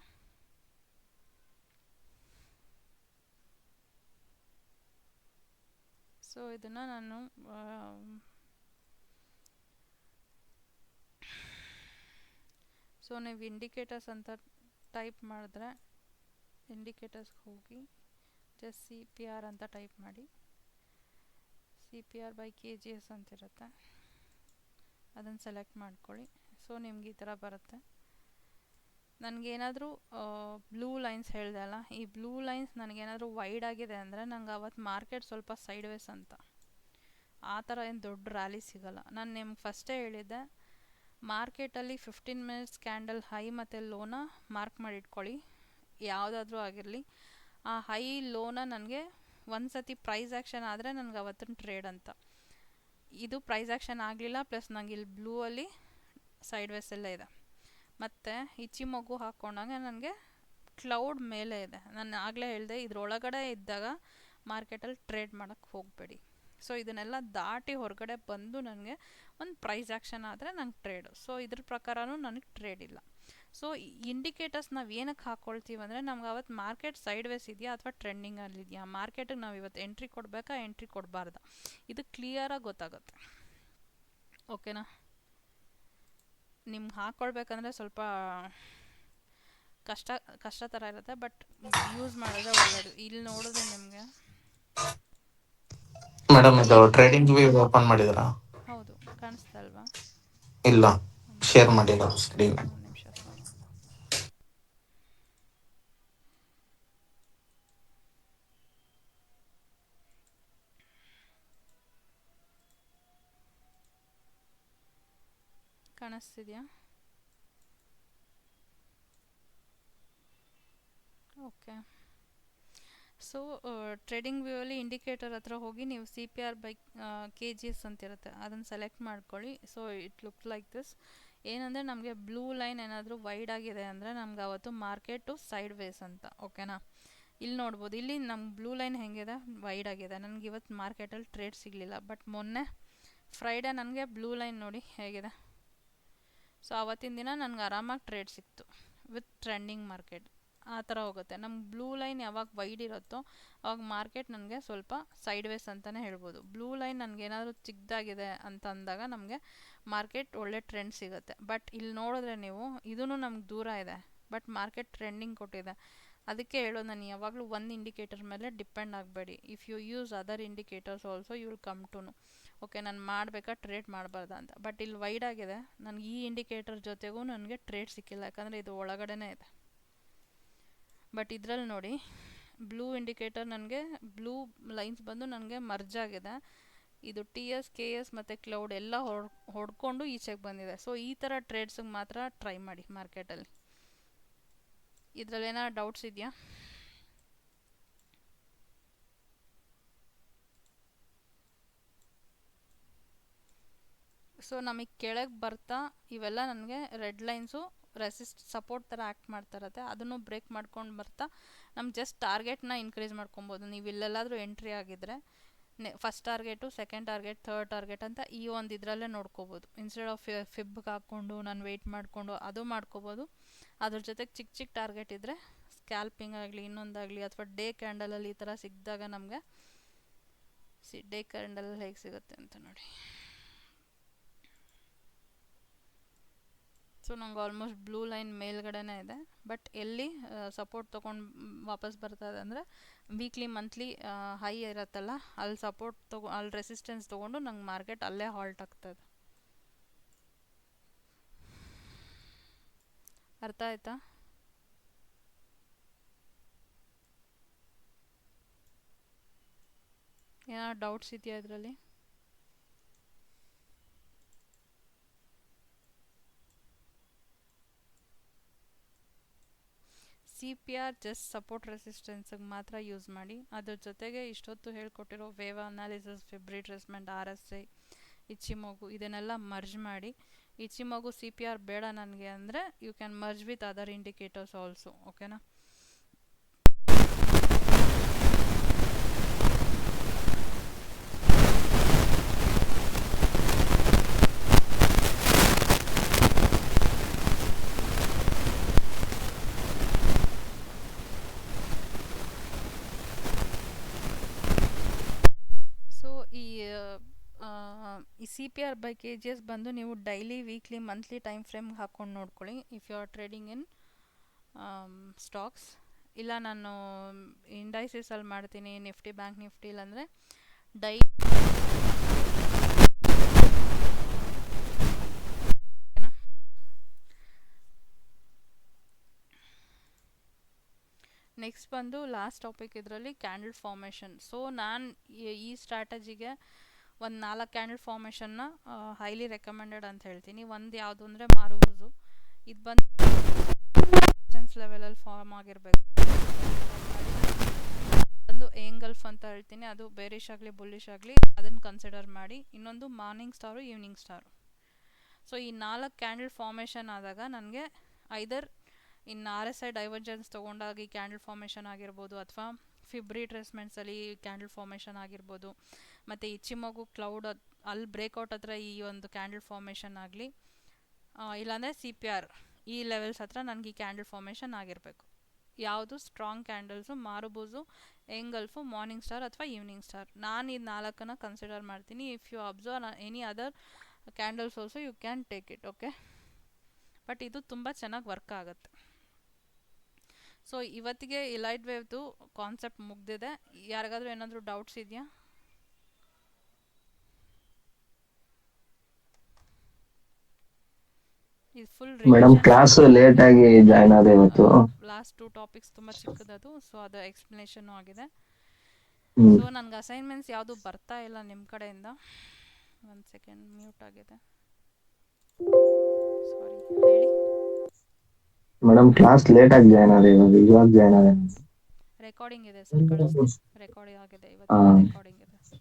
Speaker 1: ಸೊ ಇದನ್ನು ನಾನು ಸೊ ನೀವು ಇಂಡಿಕೇಟರ್ಸ್ ಅಂತ ಟೈಪ್ ಮಾಡಿದ್ರೆ ಇಂಡಿಕೇಟರ್ಸ್ಗೆ ಹೋಗಿ ಜಸ್ಟ್ ಸಿ ಪಿ ಆರ್ ಅಂತ ಟೈಪ್ ಮಾಡಿ. C P R by K G S ಅಂತಿರುತ್ತೆ, ಅದನ್ನು ಸೆಲೆಕ್ಟ್ ಮಾಡ್ಕೊಳ್ಳಿ. ಸೊ ನಿಮ್ಗೆ ಈ ಥರ ಬರುತ್ತೆ. ನನಗೇನಾದರೂ ಬ್ಲೂ ಲೈನ್ಸ್ ಹೇಳಿದೆ ಅಲ್ಲ, ಈ ಬ್ಲೂ ಲೈನ್ಸ್ ನನಗೇನಾದರೂ ವೈಡ್ ಆಗಿದೆ ಅಂದರೆ ನಂಗೆ ಅವತ್ತು ಮಾರ್ಕೆಟ್ ಸ್ವಲ್ಪ ಸೈಡ್ ವೇಸ್ ಅಂತ, ಆ ಥರ ಏನು ದೊಡ್ಡ ರ್ಯಾಲಿ ಸಿಗೋಲ್ಲ. ನಾನು ನಿಮ್ಗೆ ಫಸ್ಟೇ ಹೇಳಿದ್ದೆ, ಮಾರ್ಕೆಟಲ್ಲಿ 15 minutes ಕ್ಯಾಂಡಲ್ ಹೈ ಮತ್ತು ಲೋನ ಮಾರ್ಕ್ ಮಾಡಿಟ್ಕೊಳ್ಳಿ, ಯಾವುದಾದ್ರೂ ಆಗಿರಲಿ. ಆ ಹೈ ಲೋನ ನನಗೆ ಒಂದು ಸತಿ ಪ್ರೈಸ್ ಆ್ಯಕ್ಷನ್ ಆದರೆ ನನಗೆ ಅವತ್ತಿನ ಟ್ರೇಡ್ ಅಂತ. ಇದು ಪ್ರೈಸ್ ಆ್ಯಕ್ಷನ್ ಆಗಲಿಲ್ಲ, ಪ್ಲಸ್ ನನಗೆ ಇಲ್ಲಿ ಬ್ಲೂ ಅಲ್ಲಿ ಸೈಡ್ ವೇಸ್ ಎಲ್ಲ ಇದೆ. ಮತ್ತು ಇಚಿಮೊಗು ಹಾಕ್ಕೊಂಡಾಗ ನನಗೆ ಕ್ಲೌಡ್ ಮೇಲೆ ಇದೆ. ನಾನು ಆಗಲೇ ಹೇಳಿದೆ ಇದ್ರೊಳಗಡೆ ಇದ್ದಾಗ ಮಾರ್ಕೆಟಲ್ಲಿ ಟ್ರೇಡ್ ಮಾಡೋಕ್ಕೆ ಹೋಗಬೇಡಿ. ಸೊ ಇದನ್ನೆಲ್ಲ ದಾಟಿ ಹೊರಗಡೆ ಬಂದು ನನಗೆ ಒಂದು ಪ್ರೈಸ್ ಆ್ಯಕ್ಷನ್ ಆದರೆ ನಂಗೆ ಟ್ರೇಡು. ಸೊ ಇದ್ರ ಪ್ರಕಾರನೂ ನನಗೆ ಟ್ರೇಡ್ ಇಲ್ಲ. ಸೊ ಇಂಡಿಕೇಟರ್ಸ್ ನಾವು ಏನಕ್ಕೆ ಹಾಕ್ಕೊಳ್ತೀವಿ ಅಂದರೆ ನಮ್ಗೆ ಅವತ್ತು ಮಾರ್ಕೆಟ್ ಸೈಡ್ ವೇಸ್ ಇದೆಯಾ ಅಥವಾ ಟ್ರೆಂಡಿಂಗಲ್ಲಿದೆಯಾ, ಮಾರ್ಕೆಟಿಗೆ ನಾವು ಇವತ್ತು ಎಂಟ್ರಿ ಕೊಡಬೇಕಾ ಎಂಟ್ರಿ ಕೊಡಬಾರ್ದಾ, ಇದು ಕ್ಲಿಯರಾಗಿ ಗೊತ್ತಾಗುತ್ತೆ. ಓಕೆನಾ? ನಿಮ್ಗೆ ಹಾಕ್ಕೊಳ್ಬೇಕಂದ್ರೆ ಸ್ವಲ್ಪ ಕಷ್ಟ ಥರ ಇರುತ್ತೆ, ಬಟ್ ಯೂಸ್ ಮಾಡಿದ್ರೆ ಒಳ್ಳೆಯದು. ಇಲ್ಲಿ ನೋಡಿದ್ರೆ ನಿಮಗೆ
Speaker 4: ಮೇಡಮ್ ಇದು ಟ್ರೇಡಿಂಗ್ ವ್ಯೂ ಓಪನ್ ಮಾಡಿದ್ರಾ?
Speaker 1: ಹೌದು, ಕಾಣಿಸ್ತಾ ಅಲ್ವಾ?
Speaker 4: ಇಲ್ಲ, ಶೇರ್ ಮಾಡಿಲ್ಲ ಸ್ಕ್ರೀನ್.
Speaker 1: ಒಂದು ನಿಮಿಷ ಸಾರಿ. ಕಾಣಿಸ್ತಿದೆಯಾ? ಓಕೆ. ಸೊ ಟ್ರೇಡಿಂಗ್ ವ್ಯೂ ಅಲ್ಲಿ ಇಂಡಿಕೇಟರ್ ಹತ್ರ ಹೋಗಿ ನೀವು CPR ಬೈ KGS ಅಂತಿರುತ್ತೆ, ಅದನ್ನು ಸೆಲೆಕ್ಟ್ ಮಾಡ್ಕೊಳ್ಳಿ. So it look like this. ಏನಂದರೆ ನಮಗೆ ಬ್ಲೂ ಲೈನ್ ಏನಾದರೂ ವೈಡ್ ಆಗಿದೆ ಅಂದರೆ ನಮ್ಗೆ ಅವತ್ತು ಮಾರ್ಕೆಟು ಸೈಡ್ ವೇಸ್ ಅಂತ. ಓಕೆನಾ? ಇಲ್ಲಿ ನೋಡ್ಬೋದು, ಇಲ್ಲಿ ನಮ್ಗೆ ಬ್ಲೂ ಲೈನ್ ಹೆಂಗಿದೆ, ವೈಡ್ ಆಗಿದೆ. ನನಗೆ ಇವತ್ತು ಮಾರ್ಕೆಟಲ್ಲಿ ಟ್ರೇಡ್ ಸಿಗಲಿಲ್ಲ, ಬಟ್ ಮೊನ್ನೆ ಫ್ರೈಡೇ ನನಗೆ ಬ್ಲೂ ಲೈನ್ ನೋಡಿ ಹೇಗಿದೆ. ಸೊ ಆವತ್ತಿನ ದಿನ ನನಗೆ ಆರಾಮಾಗಿ ಟ್ರೇಡ್ ಸಿಕ್ತು ವಿತ್ ಟ್ರೆಂಡಿಂಗ್ ಮಾರ್ಕೆಟ್. ಆ ಥರ ಹೋಗುತ್ತೆ. ನಮ್ಗೆ ಬ್ಲೂ ಲೈನ್ ಯಾವಾಗ ವೈಡ್ ಇರುತ್ತೋ ಅವಾಗ ಮಾರ್ಕೆಟ್ ನನಗೆ ಸ್ವಲ್ಪ ಸೈಡ್ ವೇಸ್ ಅಂತಲೇ ಹೇಳ್ಬೋದು. ಬ್ಲೂ ಲೈನ್ ನನಗೇನಾದರೂ ಚಿಕ್ಕದಾಗಿದೆ ಅಂತ ಅಂದಾಗ ನಮಗೆ ಮಾರ್ಕೆಟ್ ಒಳ್ಳೆ ಟ್ರೆಂಡ್ ಸಿಗುತ್ತೆ. ಬಟ್ ಇಲ್ಲಿ ನೋಡಿದ್ರೆ ನೀವು ಇದೂ ನಮ್ಗೆ ದೂರ ಇದೆ, ಬಟ್ ಮಾರ್ಕೆಟ್ ಟ್ರೆಂಡಿಂಗ್ ಕೊಟ್ಟಿದೆ. ಅದಕ್ಕೆ ಹೇಳೋದು, ನಾನು ಯಾವಾಗಲೂ ಒಂದು ಇಂಡಿಕೇಟರ್ ಮೇಲೆ ಡಿಪೆಂಡ್ ಆಗಬೇಡಿ. If you use other indicators also you will come to know. Okay, ನಾನು ಮಾಡಬೇಕಾ ಟ್ರೇಡ್ ಮಾಡಬಾರ್ದ ಅಂತ. ಬಟ್ ಇಲ್ಲಿ ವೈಡ್ ಆಗಿದೆ, ನನಗೆ ಈ ಇಂಡಿಕೇಟರ್ ಜೊತೆಗೂ ನನಗೆ ಟ್ರೇಡ್ ಸಿಕ್ಕಿಲ್ಲ, ಯಾಕಂದರೆ ಇದು ಒಳಗಡೆನೇ ಇದೆ. ಬಟ್ ಇದರಲ್ಲಿ ನೋಡಿ, ಬ್ಲೂ ಇಂಡಿಕೇಟರ್ ನನಗೆ ಬ್ಲೂ ಲೈನ್ಸ್ ಬಂದು ನನಗೆ ಮರ್ಜ್ ಆಗಿದೆ. ಇದು TS KS ಮತ್ತು ಕ್ಲೌಡ್ ಎಲ್ಲ ಹೊಡ್ಕೊಂಡು ಈಚೆಗೆ ಬಂದಿದೆ. ಸೊ ಈ ಥರ ಟ್ರೇಡ್ಸಿಗೆ ಮಾತ್ರ ಟ್ರೈ ಮಾಡಿ ಮಾರ್ಕೆಟಲ್ಲಿ. ಇದರಲ್ಲಿ ಏನಾದ್ರು ಡೌಟ್ಸ್ ಇದೆಯಾ? ಸೊ ನಮಗೆ ಕೆಳಗೆ ಬರ್ತಾ ಇವೆಲ್ಲ ನನಗೆ ರೆಡ್ ಲೈನ್ಸು ಸಪೋರ್ಟ್ ಥರ ಆ್ಯಕ್ಟ್ ಮಾಡ್ತಾ ಇರುತ್ತೆ. ಅದನ್ನು ಬ್ರೇಕ್ ಮಾಡ್ಕೊಂಡು ಬರ್ತಾ ನಮ್ಮ ಜಸ್ಟ್ ಟಾರ್ಗೆಟ್ನ ಇನ್ಕ್ರೀಸ್ ಮಾಡ್ಕೊಬೋದು. ನೀವು ಇಲ್ಲೆಲ್ಲಾದರೂ ಎಂಟ್ರಿ ಆಗಿದ್ದರೆ first target, second target, third target ಅಂತ ಈ ಒಂದು ಇದರಲ್ಲೇ ನೋಡ್ಕೋಬೋದು. ಇನ್ಸ್ಟೆಡ್ ಆಫ್ ಫಿಬ್ಗೆ ಹಾಕ್ಕೊಂಡು ನಾನು ವೆಯ್ಟ್ ಮಾಡಿಕೊಂಡು ಅದು ಮಾಡ್ಕೋಬೋದು. ಅದ್ರ ಜೊತೆಗೆ ಚಿಕ್ಕ ಚಿಕ್ಕ ಟಾರ್ಗೆಟ್ ಇದ್ದರೆ ಸ್ಕ್ಯಾಲ್ಪಿಂಗ್ ಆಗಲಿ ಇನ್ನೊಂದಾಗಲಿ ಅಥವಾ ಡೇ ಕ್ಯಾಂಡಲಲ್ಲಿ ಈ ಥರ ಸಿಕ್ಕಿದಾಗ ನಮಗೆ ಡೇ ಕ್ಯಾಂಡಲಲ್ಲಿ ಹೇಗೆ ಸಿಗುತ್ತೆ ಅಂತ ನೋಡಿ. ಸೊ ನಂಗೆ ಆಲ್ಮೋಸ್ಟ್ ಬ್ಲೂ ಲೈನ್ ಮೇಲ್ಗಡೆನೇ ಇದೆ, ಬಟ್ ಎಲ್ಲಿ ಸಪೋರ್ಟ್ ತೊಗೊಂಡು ವಾಪಸ್ ಬರ್ತದೆ ಅಂದರೆ ವೀಕ್ಲಿ ಮಂತ್ಲಿ ಹೈ ಇರುತ್ತಲ್ಲ, ಅಲ್ಲಿ ಸಪೋರ್ಟ್ ಅಲ್ಲಿ ರೆಸಿಸ್ಟೆನ್ಸ್ ತೊಗೊಂಡು ನಂಗೆ ಮಾರ್ಕೆಟ್ ಅಲ್ಲೇ ಹಾಲ್ಟ್ ಆಗ್ತದೆ. ಅರ್ಥ ಆಯ್ತಾ? ಏನಾದ್ರು ಡೌಟ್ಸ್ ಇದೆಯಾ ಇದರಲ್ಲಿ? CPR ಜಸ್ಟ್ ಸಪೋರ್ಟ್ ರೆಸಿಸ್ಟೆನ್ಸಿಗೆ ಮಾತ್ರ ಯೂಸ್ ಮಾಡಿ. ಅದ್ರ ಜೊತೆಗೆ ಇಷ್ಟೊತ್ತು ಹೇಳ್ಕೊಟ್ಟಿರೋ wave analysis, fib retracement, RSI, Ichimoku ಇದನ್ನೆಲ್ಲ ಮರ್ಜ್ ಮಾಡಿ. ಇಚಿಮೊಗು CPR ಬೇಡ ನನಗೆ ಅಂದರೆ you can merge with other indicators also. ಓಕೆನಾ? ಈ CPR ಬೈ KGS ಬಂದು ನೀವು ಡೈಲಿ, ವೀಕ್ಲಿ, ಮಂತ್ಲಿ ಟೈಮ್ ಫ್ರೇಮ್ಗೆ ಹಾಕ್ಕೊಂಡು ನೋಡ್ಕೊಳ್ಳಿ if you are trading in stocks. ಇಲ್ಲ ನಾನು ಇಂಡೈಸಿಸಲ್ಲಿ ಮಾಡ್ತೀನಿ, ನಿಫ್ಟಿ, ಬ್ಯಾಂಕ್ ನಿಫ್ಟಿ, ಇಲ್ಲಾಂದರೆ ನೆಕ್ಸ್ಟ್ ಬಂದು ಲಾಸ್ಟ್ ಟಾಪಿಕ್ ಇದರಲ್ಲಿ ಕ್ಯಾಂಡಲ್ ಫಾರ್ಮೇಷನ್. ಸೊ ನಾನು ಈ ಸ್ಟ್ರಾಟಜಿಗೆ ಒಂದು 4 ಕ್ಯಾಂಡಲ್ ಫಾರ್ಮೇಷನ್ನ ಹೈಲಿ ರೆಕಮೆಂಡೆಡ್ ಅಂತ ಹೇಳ್ತೀನಿ. ಒಂದು ಯಾವುದು ಅಂದರೆ ಮಾರುವುದು. ಇದು ಬಂದು ರೆಸಿಸ್ಟೆನ್ಸ್ ಲೆವೆಲಲ್ಲಿ ಫಾರ್ಮ್ ಆಗಿರಬೇಕು. ಒಂದು ಏಂಗಲ್ಫ್ ಅಂತ ಹೇಳ್ತೀನಿ, ಅದು ಬೇರಿಶ್ ಆಗಲಿ ಬುಲ್ಲಿಶ್ ಆಗಲಿ ಅದನ್ನು ಕನ್ಸಿಡರ್ ಮಾಡಿ. ಇನ್ನೊಂದು morning star, evening star. So ಈ 4 ಕ್ಯಾಂಡಲ್ ಫಾರ್ಮೇಷನ್ ಆದಾಗ ನನಗೆ ಐದರ್ ಇನ್ನು ಆರ್ ಎಸ್ ಐ ಡೈವರ್ಜೆನ್ಸ್ ತೊಗೊಂಡಾಗಿ ಕ್ಯಾಂಡಲ್ ಫಾರ್ಮೇಷನ್ ಆಗಿರ್ಬೋದು, ಅಥವಾ ಫಿಬ್ರಿ ಟ್ರೇಸ್ಮೆಂಟ್ಸಲ್ಲಿ ಕ್ಯಾಂಡಲ್ ಫಾರ್ಮೇಷನ್ ಆಗಿರ್ಬೋದು, ಮತ್ತು ಇಚಿಮೋಗು ಕ್ಲೌಡ್ ಅಲ್ಲಿ ಬ್ರೇಕ್ಔಟ್ ಹತ್ರ ಈ ಒಂದು ಕ್ಯಾಂಡಲ್ ಫಾರ್ಮೇಷನ್ ಆಗಲಿ, ಇಲ್ಲಾಂದರೆ ಸಿ ಪಿ ಆರ್ ಈ ಲೆವೆಲ್ಸ್ ಹತ್ರ ನನಗೆ ಈ ಕ್ಯಾಂಡಲ್ ಫಾರ್ಮೇಷನ್ ಆಗಿರಬೇಕು. ಯಾವುದು strong candles, marubozu, engulf, morning star ಅಥವಾ ಈವ್ನಿಂಗ್ ಸ್ಟಾರ್. ನಾನು ಇದು 4 ಕನ್ಸಿಡರ್ ಮಾಡ್ತೀನಿ. If you observe any other candles also you can take it, okay. But ಇದು ತುಂಬ ಚೆನ್ನಾಗಿ ವರ್ಕ್ ಆಗುತ್ತೆ. ಸೊ ಇವತ್ತಿಗೆ ಇಲೈಟ್ ವೇವ್ದು ಕಾನ್ಸೆಪ್ಟ್ ಮುಗ್ದಿದೆ. ಯಾರಿಗಾದ್ರೂ ಏನಾದರೂ ಡೌಟ್ಸ್ ಇದೆಯಾ? ಇದು ಫುಲ್
Speaker 5: ಮೇಡಮ್ ಕ್ಲಾಸ್ ಲೇಟ್ ಆಗಿ ಜಾಯ್ನ್ ಆದ ಇವತ್ತು.
Speaker 1: ಲಾಸ್ಟ್ 2 ಟಾಪಿಕ್ಸ್ ತುಂಬ ಚಿಕ್ಕದದು, ಸೊ ಅದು ಎಕ್ಸ್ಪ್ಲನೇಷನ್ನು ಆಗಿದೆ.
Speaker 5: ಹ್ಮ್.
Speaker 1: ಸೊ ನನಗೆ ಅಸೈನ್ಮೆಂಟ್ಸ್ ಯಾವುದು ಬರ್ತಾ ಇಲ್ಲ ನಿಮ್ಮ ಕಡೆಯಿಂದ. 1 ಸೆಕೆಂಡ್, ಮ್ಯೂಟ್ ಆಗಿದೆ, ಸಾರಿ. ಹೇಳಿ.
Speaker 5: ಮೇಡಮ್ ಕ್ಲಾಸ್ ಲೇಟ್ ಆಗಿ ಜಾಯ್ನ್ ಆದ ಇವಾಗ ಜಾಯ್ನ್ ಆದ.
Speaker 1: ರೆಕಾರ್ಡಿಂಗ್ ಇದೆ ಸರ್, ಕಳಿಸ್ತೀನಿ. ರೆಕಾರ್ಡಿಂಗ್ ಆಗಿದೆ, ಇವತ್ತು
Speaker 5: ಹಾ.
Speaker 1: ರೆಕಾರ್ಡಿಂಗ್ ಇದೆ.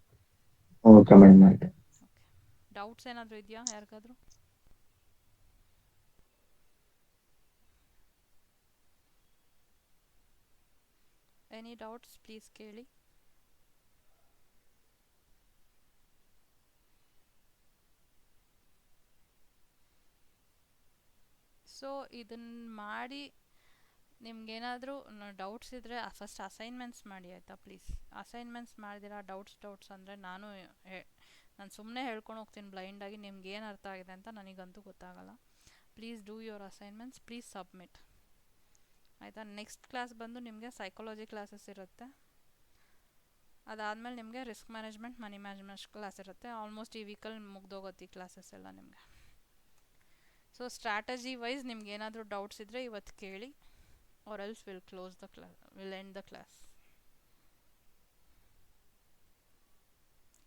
Speaker 5: ಓಕೆ ಮೇಡಮ್, ಆಯ್ತು.
Speaker 1: ಓಕೆ, ಡೌಟ್ಸ್ ಏನಾದರೂ ಇದೆಯಾ ಯಾರಿಗಾದ್ರೂ? ಎನಿ ಡೌಟ್ಸ್ ಪ್ಲೀಸ್ ಕೇಳಿ. ಸೊ ಇದನ್ನು ಮಾಡಿ ನಿಮ್ಗೇನಾದರೂ ಡೌಟ್ಸ್ ಇದ್ದರೆ ಫಸ್ಟ್ ಅಸೈನ್ಮೆಂಟ್ಸ್ ಮಾಡಿ ಆಯಿತಾ, ಪ್ಲೀಸ್. ಅಸೈನ್ಮೆಂಟ್ಸ್ ಮಾಡಿದಿರಾ ಡೌಟ್ಸ್ ಅಂದರೆ ನಾನು ಸುಮ್ಮನೆ ಹೇಳ್ಕೊಂಡು ಹೋಗ್ತೀನಿ ಬ್ಲೈಂಡಾಗಿ. ನಿಮ್ಗೆ ಏನು ಅರ್ಥ ಆಗಿದೆ ಅಂತ ನನಗಂತೂ ಗೊತ್ತಾಗಲ್ಲ. Please do your assignments, please submit, ಆಯಿತಾ. ನೆಕ್ಸ್ಟ್ ಕ್ಲಾಸ್ ಬಂದು ನಿಮಗೆ ಸೈಕಾಲಜಿ ಕ್ಲಾಸಸ್ ಇರುತ್ತೆ. ಅದಾದಮೇಲೆ ನಿಮಗೆ ರಿಸ್ಕ್ ಮ್ಯಾನೇಜ್ಮೆಂಟ್, ಮನಿ ಮ್ಯಾನೇಜ್ಮೆಂಟ್ ಕ್ಲಾಸ್ ಇರುತ್ತೆ. ಆಲ್ಮೋಸ್ಟ್ ಈ ವೀಕಲ್ಲಿ ಮುಗ್ದೋಗುತ್ತೆ ಈ ಕ್ಲಾಸಸ್ ಎಲ್ಲ ನಿಮಗೆ. ಸೊ ಸ್ಟ್ರಾಟಜಿ ವೈಸ್ ನಿಮ್ಗೆ ಏನಾದರೂ ಡೌಟ್ಸ್ ಇದ್ದರೆ ಇವತ್ತು ಕೇಳಿ, or else will close the class, will end the class.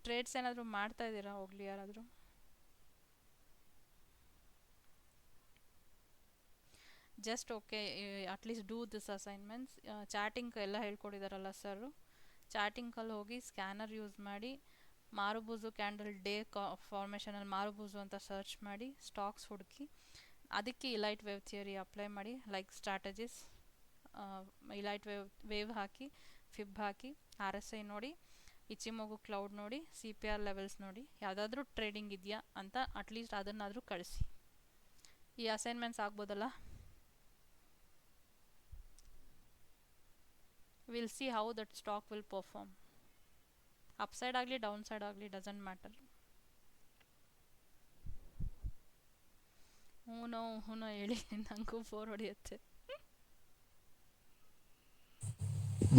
Speaker 1: Trades ಏನಾದರೂ ಮಾಡ್ತಾ ಇದ್ದೀರಾ ಹೋಗ್ಲಿ ಯಾರಾದರೂ? Just okay, at least do this assignments. Chatting ಎಲ್ಲ ಹೇಳ್ಕೊಡಿದಾರಲ್ಲ ಸರ್, ಚಾಟಿಂಗಲ್ಲಿ ಹೋಗಿ ಸ್ಕ್ಯಾನರ್ ಯೂಸ್ ಮಾಡಿ ಮಾರುಬೂಸು ಕ್ಯಾಂಡಲ್ ಡೇ ಫಾರ್ಮೇಷನಲ್ಲಿ ಮಾರುಬೂಸು ಅಂತ ಸರ್ಚ್ ಮಾಡಿ ಸ್ಟಾಕ್ಸ್ ಹುಡುಕಿ, ಅದಕ್ಕೆ ಇಲೈಟ್ ವೇವ್ ಥಿಯರಿ ಅಪ್ಲೈ ಮಾಡಿ. ಲೈಕ್ ಸ್ಟ್ರಾಟಜೀಸ್, ಇಲೈಟ್ ವೇವ್ ಹಾಕಿ, ಫಿಬ್ ಹಾಕಿ, ಆರ್ ಎಸ್ ಐ ನೋಡಿ, ಇಚಿಮೋಗು ಕ್ಲೌಡ್ ನೋಡಿ, ಸಿ ಪಿ ಆರ್ ಲೆವೆಲ್ಸ್ ನೋಡಿ, ಯಾವುದಾದ್ರೂ ಟ್ರೇಡಿಂಗ್ ಇದೆಯಾ ಅಂತ ಅಟ್ಲೀಸ್ಟ್ ಅದನ್ನಾದರೂ ಕಳಿಸಿ. ಈ ಅಸೈನ್ಮೆಂಟ್ಸ್ ಆಗ್ಬೋದಲ್ಲ? Will see how that stock will perform. Upside ಆಗಲಿ ಡೌನ್ ಸೈಡ್ ಆಗಲಿ ಡಸಂಟ್ ಮ್ಯಾಟರ್. ಹ್ಞೂ ಹೇಳಿ, ನನಗೂ ಬೋರ್ ಹೊಡೆಯುತ್ತೆ.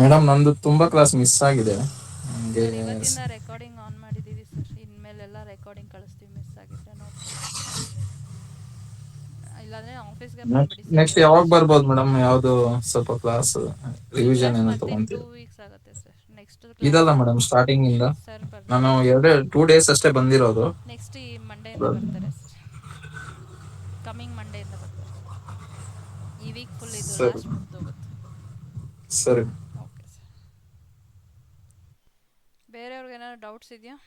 Speaker 4: ಮೇಡಮ್ ನಂದು ತುಂಬಾ ಕ್ಲಾಸ್ ಮಿಸ್ ಆಗಿದೆ ನನಗೆ.
Speaker 1: ಸರ್ ಇವತ್ತಿಂದ ರೆಕಾರ್ಡಿಂಗ್ ಆನ್ ಮಾಡಿದ್ದೀವಿ ಸರ್, ಇನ್ಮೇಲೆಲ್ಲ ರೆಕಾರ್ಡಿಂಗ್ ಕಳಿಸ್ತೀವಿ ಮಿಸ್ ಆಗಿದ್ರೆ. No problem. ಇಲ್ಲಾಂದರೆ ಆಫೀಸ್ಗೆ ಬಂದುಬಿಡಿ.
Speaker 4: ನೆಕ್ಸ್ಟ್ ಯಾವಾಗ ಬರ್ಬೋದು ಮೇಡಮ್? ಯಾವುದು ಸ್ವಲ್ಪ ಕ್ಲಾಸ್ ರಿವಿಷನ್ ಏನೋ
Speaker 1: ಮತ್ತೆ 2
Speaker 4: ತಗೊಂತೀರಾ?
Speaker 1: ವೀಕ್ಸ್ ಆಗುತ್ತೆ ಸರ್. ನೆಕ್ಸ್ಟ್
Speaker 4: ಇದಲ್ಲ ಮೇಡಮ್ ಸ್ಟಾರ್ಟಿಂಗ್ ಇಂದ
Speaker 1: ಸರ್
Speaker 4: ನಾನು
Speaker 1: ಬರ್ತಾರೆ.
Speaker 4: 2 ಡೇಸ್ ಅಷ್ಟೇ ಬಂದಿರೋದು.
Speaker 1: ನೆಕ್ಸ್ಟ್ ಈ ಮಂಡೆಯಿಂದ ಬರ್ತಾರೆ ಸರ್, ಕಮಿಂಗ್ ಮಂಡೆಯಿಂದ ಬರ್ತಾರೆ ಸರ್. ಈ ವೀಕ್ ಫುಲ್ ಇದು
Speaker 4: ಸರಿ
Speaker 1: ಲಾಸ್ಟ್ ಮುಗ್ದೋಗುತ್ತೆ.
Speaker 4: ಸರಿ.
Speaker 1: Okay sir. ಬೇರೆಯವ್ರಿಗೆ ಏನಾದ್ರು ಡೌಟ್ಸ್ ಇದೆಯಾ?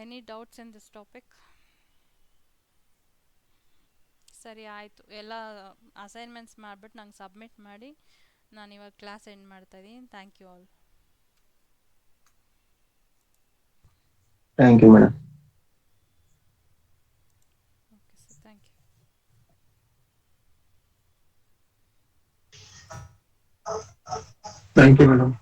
Speaker 1: Any doubts in this topic? ಸರಿ ಆಯಿತು, ಎಲ್ಲ ಅಸೈನ್ಮೆಂಟ್ಸ್ ಮಾಡಿಬಿಟ್ಟು ನಂಗೆ ಸಬ್ಮಿಟ್ ಮಾಡಿ. ನಾನು ಇವಾಗ ಕ್ಲಾಸ್ ಎಂಡ್ ಮಾಡ್ತಾಯಿದ್ದೀನಿ. Thank you all.
Speaker 5: Thank you madam.
Speaker 1: Okay sir, thank you.
Speaker 3: Thank you madam.